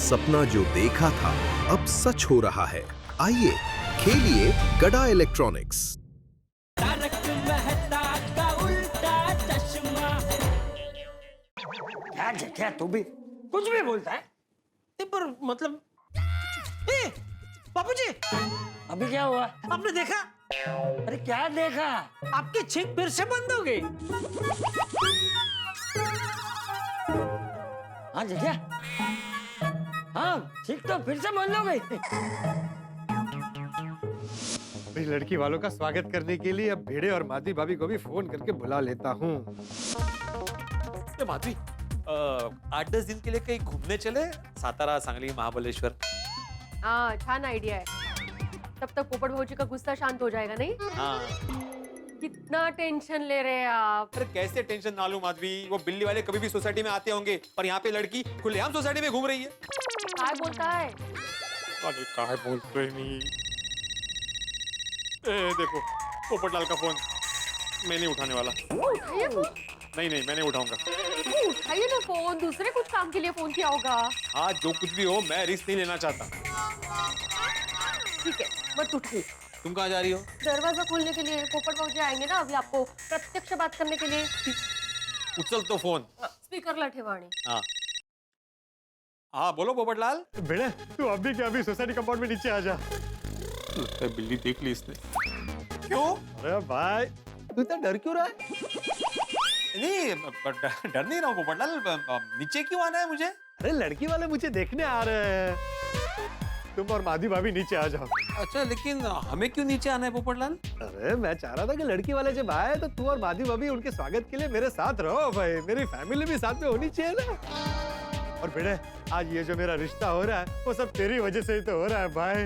सपना जो देखा था अब सच हो रहा है। आइए खेलिए गड़ा इलेक्ट्रॉनिक्स। तारक मेहता का उल्टा चश्मा। क्या तू भी कुछ भी बोलता है? पर मतलब ए, बापूजी, अभी क्या हुआ? आपने देखा? अरे क्या देखा? आपकी छींक फिर से बंद हो गई। हाँ देखा? हाँ ठीक तो फिर से बंद हो गई। मेरी लड़की वालों का स्वागत करने के लिए अब भेड़े और माधवी भाभी को भी फोन करके बुला लेता हूँ। माधवी 8-10 दिन के लिए कहीं घूमने चले? सातारा, सांगली, महाबलेश्वर। हाँ छान आइडिया है। तब तक पोपट भाऊजी का गुस्सा शांत हो जाएगा नहीं? हाँ। कितना टेंशन ले रहे हैं आप। अरे कैसे टेंशन ना लूं माधवी, वो बिल्ली वाले कभी भी सोसाइटी में आते होंगे, पर यहाँ पे लड़की खुलेआम सोसाइटी में घूम रही है। काय बोलता है? अरे काहे बोलते नहीं। देखो पोपटलाल का फोन, मैं नहीं उठाने वाला। उठाइए फोन। नहीं मैं नहीं उठाऊंगा। उठाइए ना फोन, दूसरे कुछ काम के लिए फोन किया होगा। हाँ जो कुछ भी हो, मैं रिस्क नहीं लेना चाहता। ठीक है मत उठाइए। तुम कहाँ जा रही हो? दरवाजा खोलने के लिए पोपट भाऊजी आएंगे ना, अभी आपको प्रत्यक्ष बात करने के लिए। उछल तो फोन। स्पीकर ला ठेवाणी। हाँ हाँ बोलो पोपटलाल। भेड़े तू अभी के अभी सोसाइटी कंपाउंड में नीचे आ जा। लगता है बिल्ली देख ली इसने। क्यों? अरे भाई तू इतना डर क्यों रहा है? नहीं डर नहीं रहा हूँ पोपटलाल, नीचे क्यों आना है मुझे? अरे लड़की वाले मुझे देखने आ रहे हैं। तुम और माधवी भाभी नीचे आ जाओ। अच्छा लेकिन हमें क्यों नीचे आना है पोपटलाल? अरे मैं चाह रहा था कि लड़की वाले जब आए तो तू और माधवी भाभी उनके स्वागत के लिए मेरे साथ रहो भाई, मेरी फैमिली भी साथ में होनी चाहिए ना। और बेटे आज ये जो मेरा रिश्ता हो रहा है वो सब तेरी वजह से ही तो हो रहा है भाई,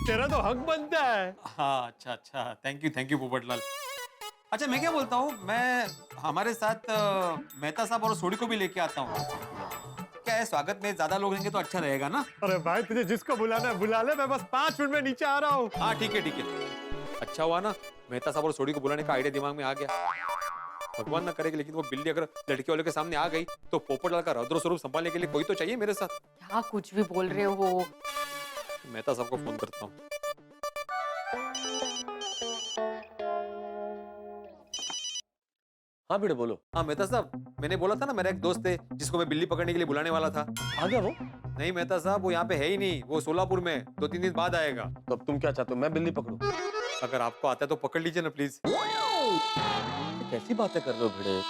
तेरा तो हक बनता है। हाँ अच्छा थैंक यू पोपटलाल। अच्छा मैं क्या बोलता हूँ, मैं हमारे साथ मेहता साहब और सोडी को भी लेके आता हूँ। क्या है, स्वागत में ज्यादा लोग रहेंगे तो अच्छा रहेगा ना? अरे भाई तुझे जिसको बुलाना है बुला ले, मैं बस 5 मिनट में नीचे आ रहा हूँ। हाँ ठीक है। अच्छा हुआ ना मेहता साहब और सोडी को बुलाने का आइडिया दिमाग में आ गया। भगवान ना करेगा लेकिन वो बिल्ली अगर लड़की वाले के सामने आ गई तो पोपटलाल का रौद्र स्वरूप संभालने के लिए कोई तो चाहिए मेरे साथ। क्या कुछ भी बोल रहे हो? मेहता साहब को फोन करता हूँ। हाँ बेटे बोलो। हाँ मेहता साहब, मैंने बोला था ना मेरा एक दोस्त है जिसको मैं बिल्ली पकड़ने के लिए बुलाने वाला था। आ गया वो? नहीं मेहता साहब, वो यहाँ पे है ही नहीं, वो सोलापुर में 2-3 दिन बाद आएगा। तो अब तुम क्या चाहते हो, मैं बिल्ली पकड़ूं? अगर आपको आता है तो पकड़ लीजिए ना प्लीज। कैसी बातें कर रहे हो भिड़े?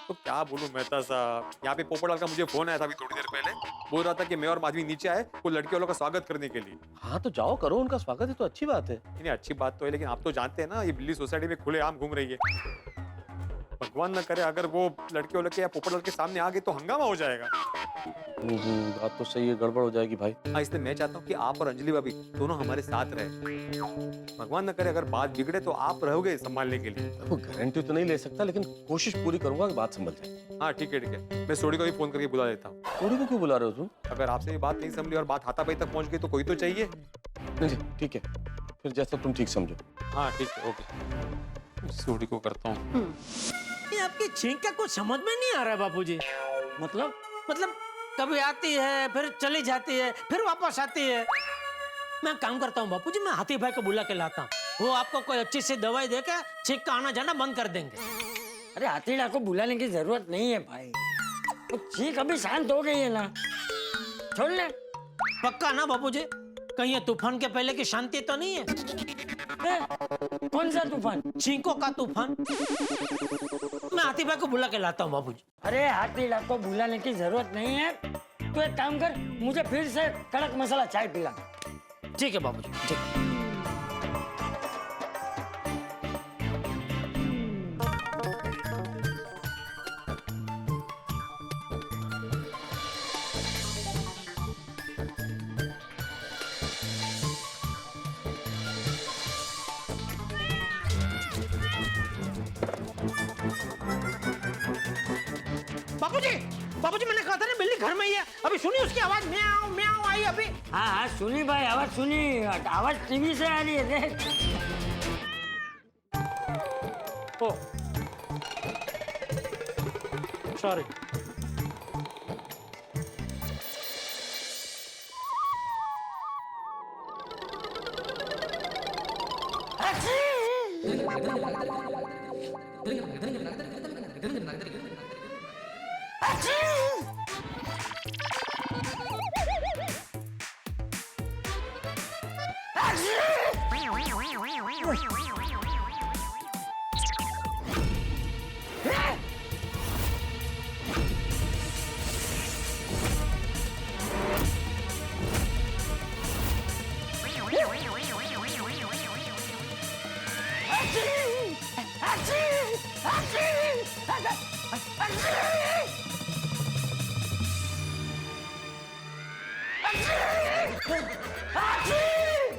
तो क्या बोलूं मेहता साहब, यहाँ पे पोपटलाल का मुझे फोन आया था अभी थोड़ी देर पहले, बोल रहा था कि मैं और माधवी नीचे आए वो लड़की वालों का स्वागत करने के लिए। हाँ तो जाओ करो उनका स्वागत, है तो अच्छी बात है। नहीं अच्छी बात तो है, लेकिन आप तो जानते हैं ना ये बिल्ली सोसाइटी में खुलेआम घूम रही है। भगवान न करे अगर वो लड़के वाले के या पोपटलाल के सामने आ गई तो हंगामा हो जाएगा। बात तो सही है, गड़बड़ हो जाएगी भाई। हाँ इसलिए मैं चाहता हूँ कि आप और अंजलि भाभी दोनों हमारे साथ रहे। भगवान न करे अगर बात बिगड़े तो आप रहोगे संभालने के लिए। वो गारंटी तो नहीं ले सकता लेकिन कोशिश पूरी करूंगा कि बात संभल जाए। हाँ ठीक है मैं सोडी को भी फोन करके बुला लेता हूँ। सोडी को क्यों बुला रहे हो तुम? अगर आपसे ये बात नहीं संभली और बात हाथापाई तक पहुंच गई तो कोई तो चाहिए। नहीं ठीक है, फिर जैसा तुम ठीक समझो। हाँ ठीक है ओके, सोडी को करता हूँ। ये आपकी छींक का कुछ समझ में नहीं आ रहा है बापूजी। मतलब कभी आती है फिर चली जाती है फिर वापस आती है। मैं काम करता हूँ बापूजी, मैं हाथी भाई को बुला के लाता हूँ, वो आपको कोई अच्छी सी दवाई देकर छींक का आना जाना बंद कर देंगे। अरे हाथीड़ा को बुलाने की जरूरत नहीं है भाई, वो छींक अभी शांत हो गई है ना, छोड़ ले। पक्का ना बापूजी? कहीं ये तूफान के पहले की शांति तो नहीं है? कौन सा तूफान? छींकों का तूफान। मैं हाथी भाई को बुला के लाता हूँ बापूजी। अरे हाथीड़ा को बुलाने की जरूरत नहीं है, तू एक काम कर, मुझे फिर से कड़क मसाला चाय पिला। ठीक है बाबूजी ठीक। बाबूजी मैंने कहा था ना बिल्ली घर में ही है, अभी सुनी उसकी आवाज म्याऊं म्याऊं आई अभी। हाँ सुनी भाई, आवाज सुनी, आवाज टीवी से आ रही है देख। ओ सॉरी।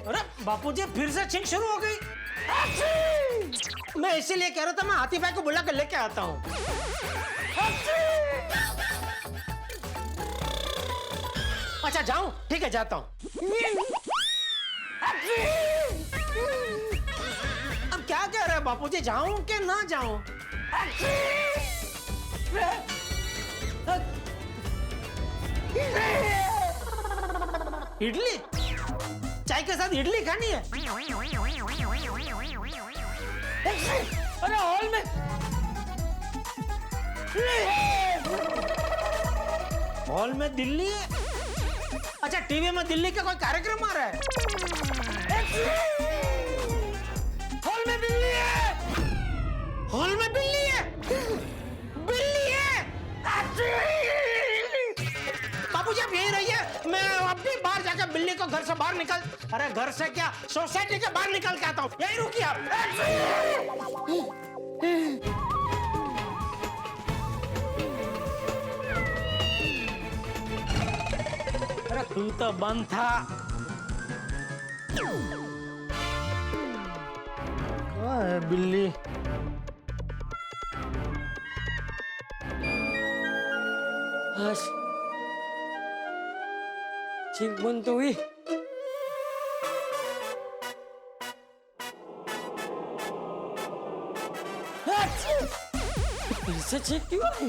अरे बापूजी फिर से छींक शुरू हो गई। मैं इसीलिए कह रहा था मैं हाथी भाई को बुला कर लेके आता हूँ। अच्छा जाऊं? ठीक है जाता हूँ। अब क्या कह रहे हैं बापूजी, जाऊं कि ना जाऊं? इडली? चाय के साथ इडली खानी है? अरे हॉल में दिल्ली है? अच्छा टीवी में दिल्ली का कोई कार्यक्रम आ रहा है? हॉल में बिल्ली है? हॉल में बिल्ली है? बिल्ली है? बाबूजी आप यहीं रहिए, मैं अब भी बाहर जाकर बिल्ली को घर से बाहर निकल, अरे घर से क्या सोसाइटी के बाहर निकल के आता हूँ। यहीं रुकिए आप। अरे तू तो बंद था। कहाँ है बिल्ली? बस छींक बंद तो हुई। फिर से छींक क्यों आई?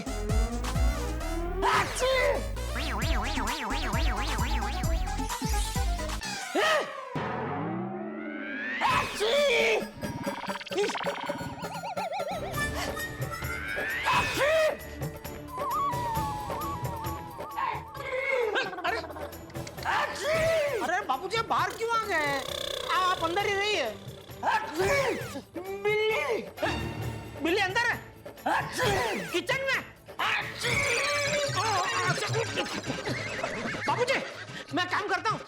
अरे बापूजी आप बाहर क्यों आ गए? आप अंदर ही रहिए। बिल्ली? बिल्ली अंदर है? किचन में? बापूजी मैं काम करता हूँ,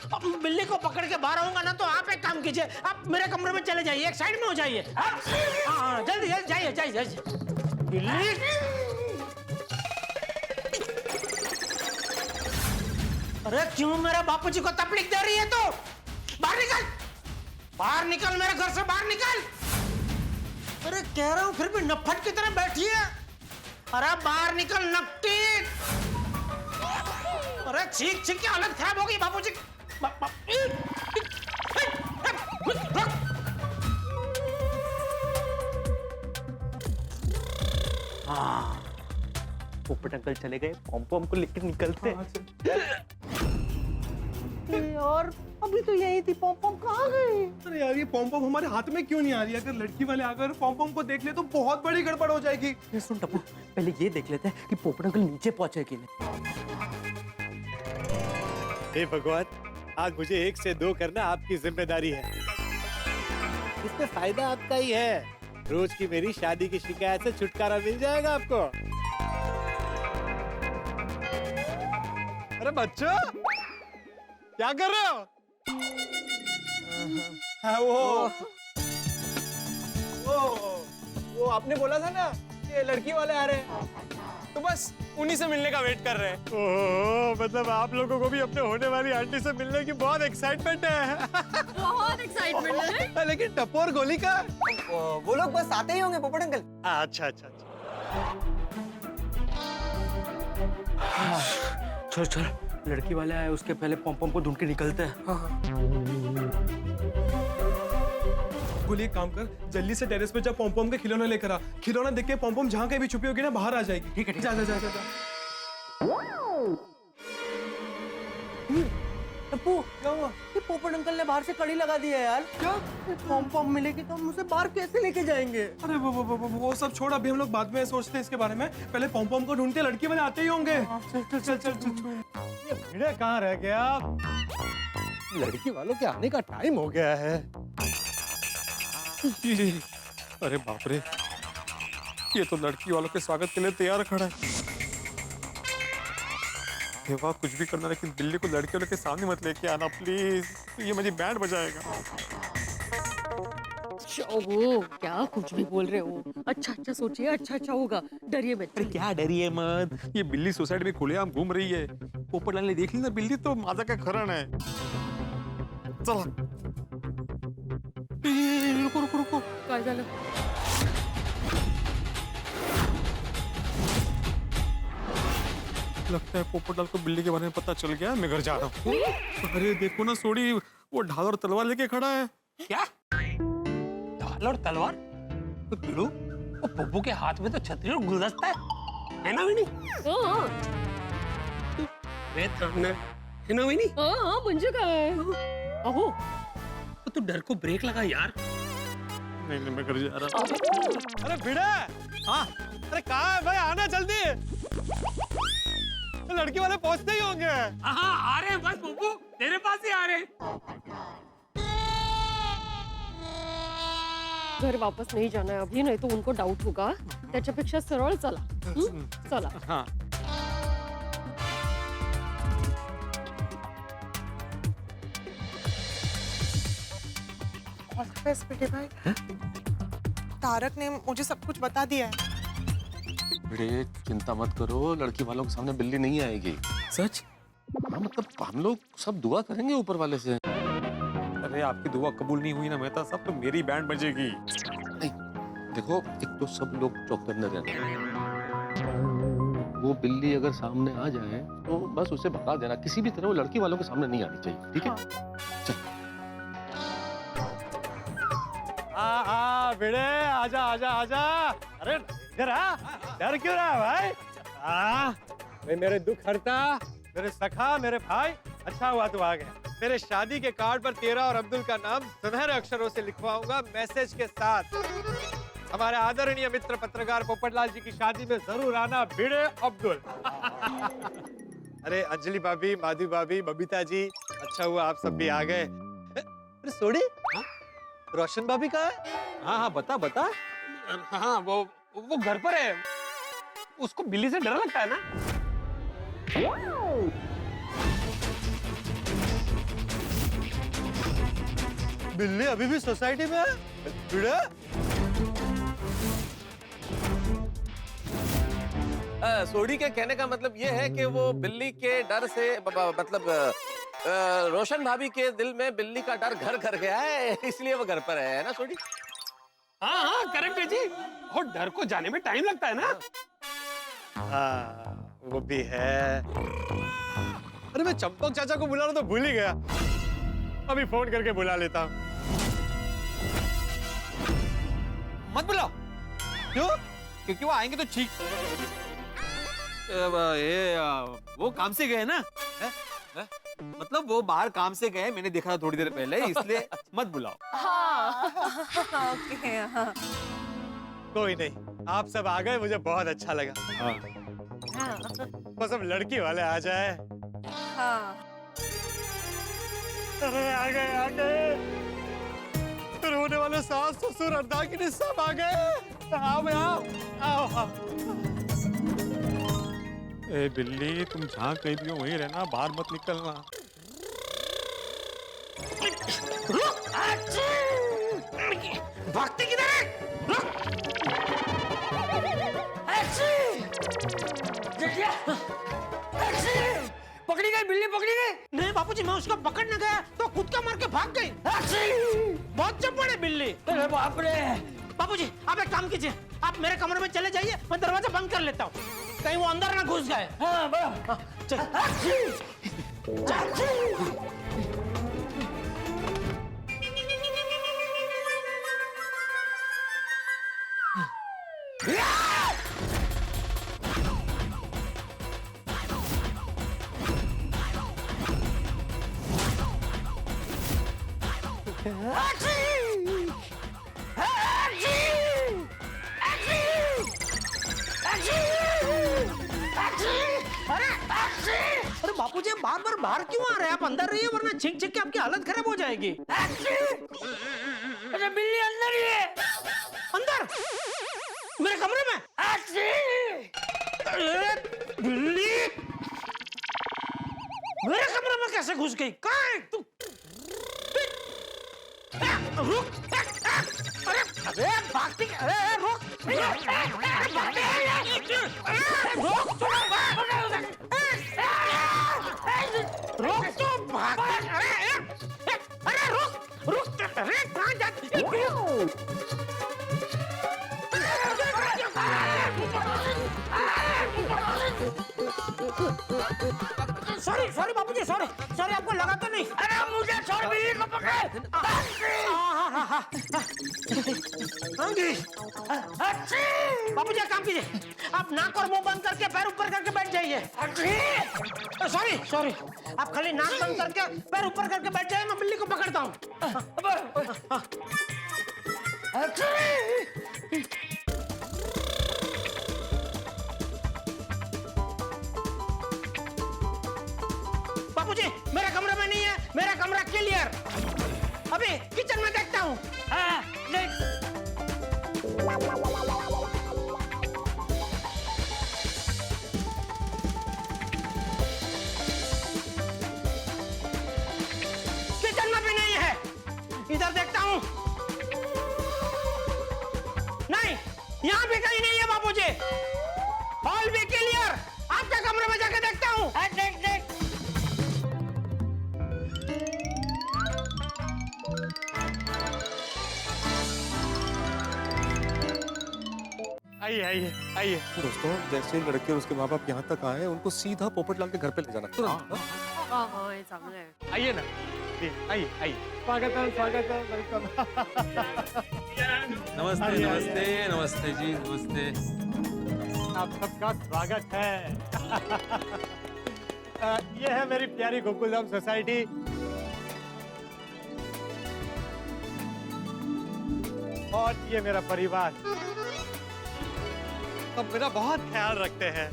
बिल्ली को पकड़ के बाहर आऊंगा ना तो आप एक काम कीजिए, आप मेरे कमरे में चले जाइए, एक साइड में हो जाइए। हाँ जल्दी जल्दी जाइए जाइए जाइए। बिल्ली अरे क्यों मेरे बापूजी को तकलीफ दे रही है? तो बाहर निकल, बाहर निकल, मेरे घर से बाहर निकल। अरे कह रहा हूं फिर भी नफट की तरह बैठी है। अरे बाहर निकल नकटी। अरे छींक छींक की हालत खराब हो गई बापूजी। हाँ पोपट अंकल चले गए, पॉम को लेकर निकलते। और अभी तो यही थी, पॉम कहाँ गई? अरे यार ये पॉम हमारे हाथ में क्यों नहीं आ रही? अगर लड़की वाले आकर पॉम को देख ले तो बहुत बड़ी गड़बड़ हो जाएगी। ये सुन टप्पू, पहले ये देख लेते हैं कि पोपट अंकल नीचे पहुंचे कि नहीं। हे भगवान, आज मुझे 1 से 2 करना आपकी जिम्मेदारी है। इसमें फायदा आपका ही है। रोज की मेरी शादी की शिकायत से छुटकारा मिल जाएगा आपको। अरे बच्चों क्या कर रहे हो? हाँ, वो आपने बोला था ना कि लड़की वाले आ रहे हैं, तो बस उन्हीं से मिलने का वेट कर रहे हैं। ओह, मतलब आप लोगों को भी अपने होने वाली आंटी से मिलने की बहुत एक्साइटमेंट है। बहुत एक्साइटमेंट है। लेकिन टप्पू और गोली का वो लोग बस आते ही होंगे पोपट अंकल। अच्छा। चल चल, लड़की वाले आए उसके पहले पॉम को ढूंढ के निकलते हैं। गोली एक काम कर, जल्दी से टेरेस पे जा, पॉम के खिलौने लेकर आ। खिलौना देख के पॉम जहाँ कहीं भी छुपी होगी ना बाहर आ जाएगी। ठीक है जा। टप्पू क्या हुआ? ये पोपट अंकल ने बाहर से कड़ी लगा दी है यार। क्या? पॉम पॉम मिलेगी तो हम उसे बाहर कैसे लेके जाएंगे? अरे वो सब छोड़, अभी हम लोग बाद में सोचते हैं इसके बारे में। पहले पॉम पॉम को ढूंढते, लड़की वाले आते ही होंगे। चल चल चल चल। ये भिड़े कहाँ रह गया? लड़की वालों के आने का टाइम हो गया है। अरे बाप रे, ये तो लड़की वालों के स्वागत के लिए तैयार खड़ा है। देवा कुछ भी करना, लेकिन बिल्ली को लड़के वालों के सामने मत लेके आना प्लीज, ये मुझे बैंड बजाएगा। ओहो, क्या कुछ भी बोल रहे हो? अच्छा अच्छा सोचिए, अच्छा अच्छा होगा, डरिए मत। अरे क्या डरिए मत, ये बिल्ली सोसाइटी में खुलेआम घूम रही है। पोपटलाल ने देख ली ना बिल्ली तो माजा का खरण है। चला, रुको रुको रुको। काय झालं? लगता है पोपटलाल को बिल्ली के बारे में पता चल गया, मैं घर जा रहा हूँ। अरे देखो ना सोडी, वो ढाल और तलवार लेके खड़ा है। क्या? ढाल और तलवार? तो बिल्लू, वो पप्पू के हाथ में तो छतरी और गुलदस्ता है ना विनी? हाँ वे थांबना है ना विनी? हाँ, म्हणजे काय? अहो, तो तू डर को ब्रेक लगा यार। नहीं नहीं, मैं घर जा रहा हूँ। अरे भिड़ा, हाँ, अरे कहाँ है भाई, आना जल्दी। लड़की वाले पहुंचते ही होंगे। हाँ आ रहे हैं, बस पप्पू तेरे पास ही आ रहे हैं। घर वापस नहीं जाना है अभी, नहीं तो उनको डाउट होगा। त्याच्यापेक्षा सरळ चला। चला। हाँ। बेटे भाई, तारक ने मुझे सब कुछ बता दिया है। बेटे चिंता मत करो, लड़की वालों के सामने बिल्ली नहीं आएगी। सच? हाँ मतलब हम लोग सब दुआ करेंगे ऊपर वाले से। अरे आपकी दुआ कबूल नहीं हुई ना मेहता साहब, तो मेरी बैंड बजेगी। नहीं देखो, एक तो सब लोग चौकन्ने रहना, वो बिल्ली अगर सामने आ जाए तो बस उसे भगा देना, किसी भी तरह वो लड़की वालों के सामने नहीं आनी चाहिए, ठीक है? चल। हाँ भिड़े, आजा आजा आजा। अरे इधर आ, डर क्यों रहा है भाई? भाई मेरे दुख हरता, मेरे सखा, मेरे भाई, अच्छा हुआ तू आ गया। मेरे शादी के कार्ड पर तेरा और अब्दुल का नाम सुनहरे अक्षरों से लिखवाऊंगा मैसेज के साथ। हमारे आदरणीय मित्र पत्रकार पोपटलाल जी की शादी में जरूर आना, भिड़े अब्दुल। अरे अंजलि भाभी, माधु भाभी, बबीता जी, अच्छा हुआ आप सब भी आ गए। अरे सोडी, रोशन भाभी कहाँ है? हाँ हाँ बता बता। हाँ वो घर पर है, उसको बिल्ली से डर लगता है ना। बिल्ली अभी भी सोसाइटी में है? भिड़े? सोडी के कहने का मतलब ये है कि वो बिल्ली के डर से मतलब रोशन भाभी के दिल में बिल्ली का डर घर कर गया है, इसलिए वो घर पर है ना सोडी? हाँ हाँ करेक्ट है जी, और डर को जाने में टाइम लगता है ना। हाँ वो भी है। अरे मैं चंपक चाचा को बुलाना तो भूल ही गया, अभी फोन करके बुला लेता हूँ। मत बुलाओ। क्यों? क्योंकि वो आएंगे तो ठीक। वो काम से गए ना? मतलब वो बाहर काम से गए, मैंने देखा था थोड़ी देर पहले, इसलिए मत बुलाओ। हाँ ओके हाँ। कोई नहीं, आप सब आ गए, मुझे बहुत अच्छा लगा। हाँ बस अब लड़की वाले आ जाए। हाँ अरे आ गए। रोने वाले सास ससुर अर्धांगिनी सब आ गए। आओ। ए बिल्ली, तुम जहाँ कहीं भी हो वहीं रहना, बाहर मत निकलना। भागते किधर है? पकड़ी गई बिल्ली, पकड़ी गई। नहीं बापूजी, मैं उसको पकड़ने गया तो खुद का मार के भाग गई। बहुत चप्पड़ है बिल्ली। अरे बाप रे। बापूजी आप एक काम कीजिए, आप मेरे कमरे में चले जाइए, मैं दरवाजा बंद कर लेता हूँ, कहीं वो अंदर ना घुस जाए। हाँ बड़ा। अरे बापूजी बार बार बाहर क्यों आ रहे हैं? आप अंदर रहिए वरना छींक छींक के आपकी हालत खराब हो जाएगी। अरे बिल्ली अंदर ही है। अंदर मेरे कमरे में? अरे बिल्ली मेरे कमरे में कैसे घुस गई? कहाँ है तू? रुक! अरे अरे भागती! अरे रुक! रुक तो भाग! अरे रुक! रुक! अरे कहाँ जाती? सॉरी सॉरी बापूजी सॉरी सॉरी आपको लगा तो नहीं? अरे मुझे छोड़, बिल्ली को पकड़। बापूजी एक काम कीजिए, आप नाक और मुंह बंद करके पैर ऊपर करके बैठ जाइए। सॉरी सॉरी आप खाली नाक बंद करके पैर ऊपर करके बैठ जाइए, मैं बिल्ली को पकड़ता हूँ। बापूजी मेरे कमरे में नहीं है, मेरा कमरा क्लियर। अभी किचन में देखता हूँ। हाँ, देख। किचन में भी नहीं है, इधर देखता हूँ। नहीं, यहाँ भी कहीं नहीं है बापूजी। हॉल भी क्लियर, आपके कमरे में जाके देखता हूँ। देख देख। आइए आइए आइए। दोस्तों जैसे लड़के और उसके माँ बाप यहाँ तक आए उनको सीधा पोपटलाल के घर पे ले जाना तुरंत। हे चांगलं आहे. आइए ना, जी, आइए आइए। स्वागतम स्वागतम वेलकम। नमस्ते आइए, नमस्ते आइए। नमस्ते जी नमस्ते। आप सबका स्वागत है। ये है मेरी प्यारी गोकुलधाम सोसाइटी। और ये मेरा परिवार, सब मेरा बहुत ख्याल रखते हैं।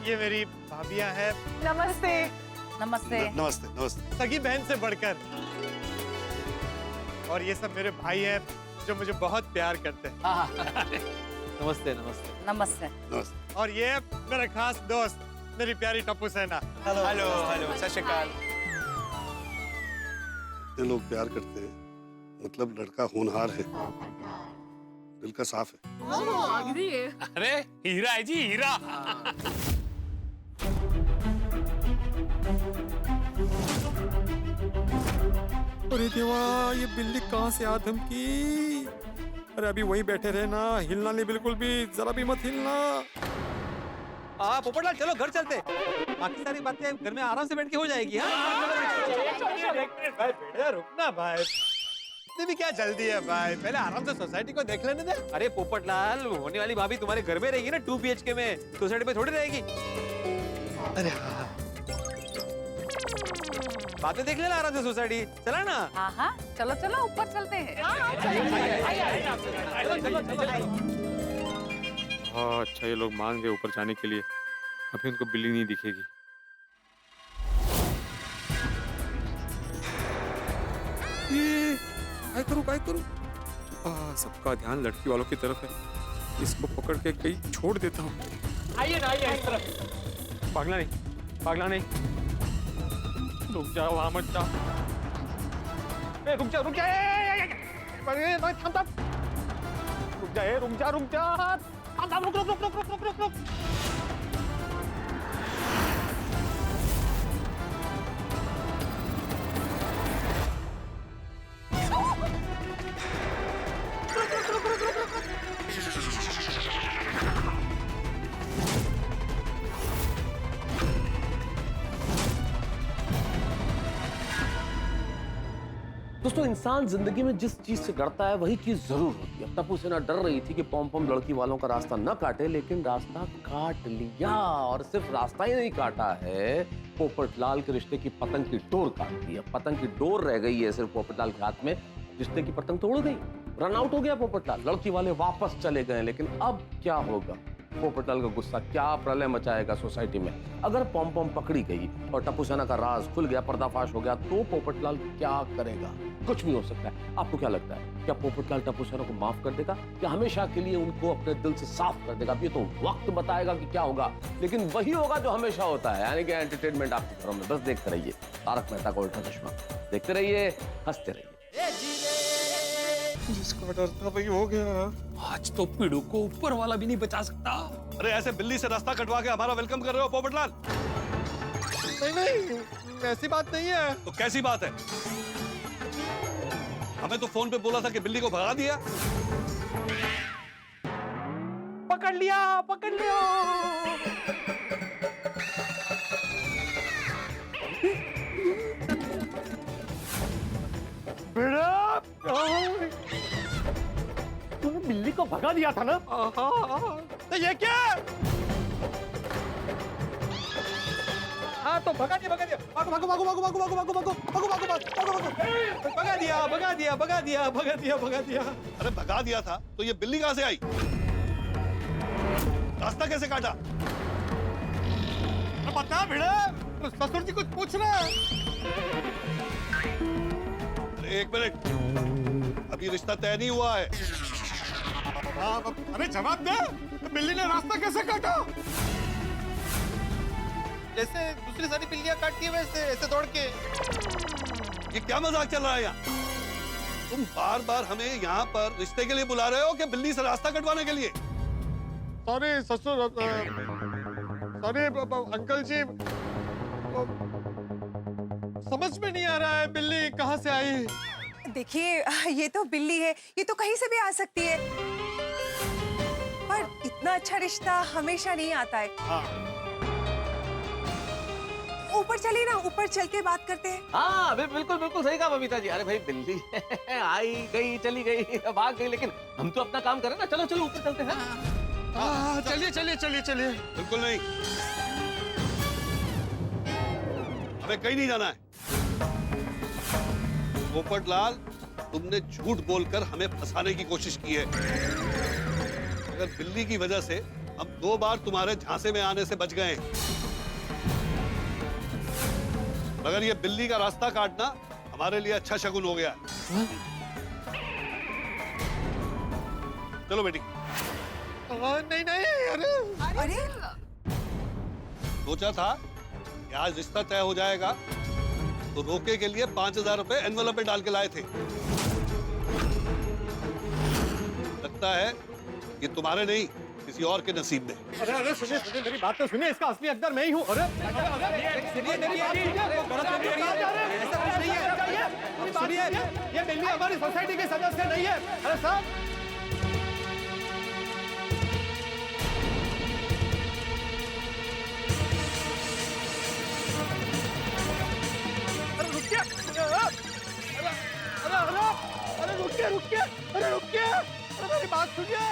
ये मेरी भाभियां हैं, नमस्ते। नमस्ते। नमस्ते नमस्ते। सगी बहन से बढ़कर। और ये सब मेरे भाई हैं जो मुझे बहुत प्यार करते हैं। नमस्ते नमस्ते नमस्ते। नमस्ते। और ये मेरा खास दोस्त मेरी प्यारी टप्पू सेना। हेलो हेलो सत श्री अकाल। ये लोग प्यार करते हैं मतलब लड़का होनहार है, दिल का साफ है। अगदी आहे. अरे हीरा है जी हीरा। अरे देवा ये बिल्ली कहाँ से आ धमकी। अरे अभी वही बैठे रहे ना, हिलना नहीं बिल्कुल भी, जरा भी मत हिलना। पोपटलाल चलो घर चलते, बाकी सारी बातें घर में आराम से बैठ के हो जाएगी। हाँ भाई बेटा रुकना भाई, इतनी भी क्या जल्दी है भाई, पहले आराम से सोसाइटी को देख लेने दे। अरे पोपटलाल होने वाली भाभी तुम्हारे घर में रहेगी ना 2 BHK में, सोसाइटी में थोड़ी रहेगी। अरे हाँ बातें देख लेना आराम से सोसाइटी, चला ना। हाँ हाँ चलो चलो ऊपर चलते हैं। हाँ अच्छा ये लोग मान गए ऊपर जाने के लिए, अभी उनको बिल्ली नहीं दिखेगी। ये काय करूं सबका ध्यान लड़की वालों की तरफ है, इसको पकड़ के कहीं छोड़ देता हूँ। आइए ना आइए इस तरफ। भागना नहीं, रुक जाओ वहां मत जाओ। रुक जा थाम रुक जा रुक। दोस्तों इंसान जिंदगी में जिस चीज से डरता है वही चीज जरूर होती है। टप्पू सेना डर रही थी कि पॉम पॉम लड़की वालों का रास्ता न काटे, लेकिन रास्ता काट लिया। और सिर्फ रास्ता ही नहीं काटा है, पोपटलाल के रिश्ते की पतंग की डोर काट दी है। पतंग की डोर रह गई है सिर्फ पोपटलाल के हाथ में, रिश्ते की पतंग तोड़ गई, रन आउट हो गया पोपटलाल। लड़की वाले वापस चले गए, लेकिन अब क्या होगा? पोपटलाल का गुस्सा क्या प्रलय मचाएगा सोसाइटी में। अगर पॉम पॉम पकड़ी गई और टप्पू सेना का राज खुल गया, पर्दाफाश हो गया, तो पोपटलाल क्या करेगा? कुछ भी हो सकता है। आपको क्या लगता है, क्या पोपटलाल टप्पू सेना को माफ कर देगा या हमेशा के लिए उनको अपने दिल से साफ कर देगा? ये तो वक्त बताएगा कि क्या होगा, लेकिन वही होगा जो हमेशा होता है, यानी कि एंटरटेनमेंट आपके घरों में। बस देखते रहिए तारक मेहता का उल्टा चश्मा, देखते रहिए, हंसते रहिए। जिसका डर था वही हो गया। आज तो पीड़ू को ऊपर वाला भी नहीं बचा सकता। अरे ऐसे बिल्ली से रास्ता कटवा के हमारा वेलकम कर रहे हो पोपटलाल? नहीं नहीं, ऐसी बात नहीं है। तो कैसी बात है? हमें तो फोन पे बोला था कि बिल्ली को भगा दिया। पकड़ लिया, पकड़ लिया। बेटा, तूने बिल्ली को भगा दिया था ना? तो ये क्या? हाँ तो भगा दिया, भगा दिया। भागो भागो भागो भागो भागो भागो भागो भागो भागो भागो भागो भागो। भगा दिया, भगा दिया, भगा दिया, भगा दिया, भगा दिया। अरे भगा दिया था तो ये बिल्ली कहां से आई? रास्ता कैसे काटा? बता भिड़ा, ससुर जी कुछ पूछ रहा है। अरे एक मिनट, अभी रिश्ता तय नहीं हुआ है। अरे जवाब दे, बिल्ली ने रास्ता कैसे काटा? जैसे दूसरी सारी बिल्लियां काटती है वैसे, ऐसे दौड़ के। ये क्या मजाक चल रहा है यहाँ? तुम बार बार हमें यहाँ पर रिश्ते के लिए बुला रहे हो कि बिल्ली से रास्ता कटवाने के लिए? सॉरी ससुर, सॉरी अंकल जी, समझ में नहीं आ रहा है बिल्ली कहाँ से आई। देखिए, ये तो बिल्ली है, ये तो कहीं से भी आ सकती है, पर इतना अच्छा रिश्ता हमेशा नहीं आता है। ऊपर चलिए ना, ऊपर चल के बात करते हैं। हाँ बिल्कुल बिल्कुल सही कहा बबीता जी। अरे भाई बिल्ली आई गई चली गई भाग गई, लेकिन हम तो अपना काम करें ना। चलो चलो ऊपर चलते हैं। चलिए चलिए चलिए चलिए। बिल्कुल नहीं, हमें कहीं नहीं जाना है। पोपटलाल, तुमने झूठ बोलकर हमें फंसाने की कोशिश की है। अगर बिल्ली की वजह से हम 2 बार तुम्हारे झांसे में आने से बच गए, मगर ये बिल्ली का रास्ता काटना हमारे लिए अच्छा शगुन हो गया। चलो बेटी। नहीं नहीं, अरे सोचा था कि आज रिश्ता तय हो जाएगा, तो रोके के लिए 5000 रुपए एनवेलप में डाल के लाए थे। लगता है ये तुम्हारे नहीं, किसी और के नसीब में। अरे अरे सुनिए सुनिए, मेरी बात तो सुनिए, इसका असली हकदार मैं ही हूँ। अरे सुनिए, ये बिल्ली हमारी सोसाइटी के सदस्य नहीं है। अरे साहब, अरे रुकिए, अरे रुकिए रुकिए, अरे रुकिए, अरे मेरी बात सुनिए।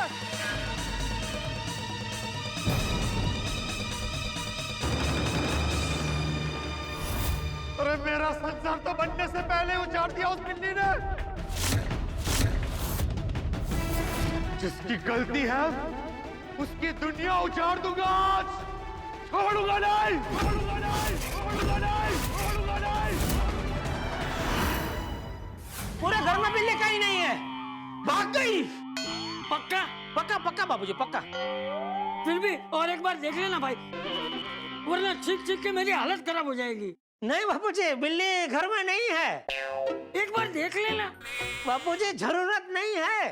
अरे मेरा संसार तो बनने से पहले उजाड़ दिया उस बिल्ली ने। जिसकी गलती है उसकी दुनिया उजाड़ दूंगा आज। छोड़ूंगा नहीं, छोड़ूंगा नहीं, छोड़ूंगा नहीं, छोड़ूंगा नहीं। पूरे घर में बिल्ली कहीं नहीं है, भाग गई। पक्का? पक्का पक्का बाबूजी, पक्का। फिर भी और एक बार देख लेना भाई, वरना चीख चीख के मेरी हालत खराब हो जाएगी। नहीं बापूजी, बिल्ली घर में नहीं है। एक बार देख लेना। बापूजी जरूरत नहीं है।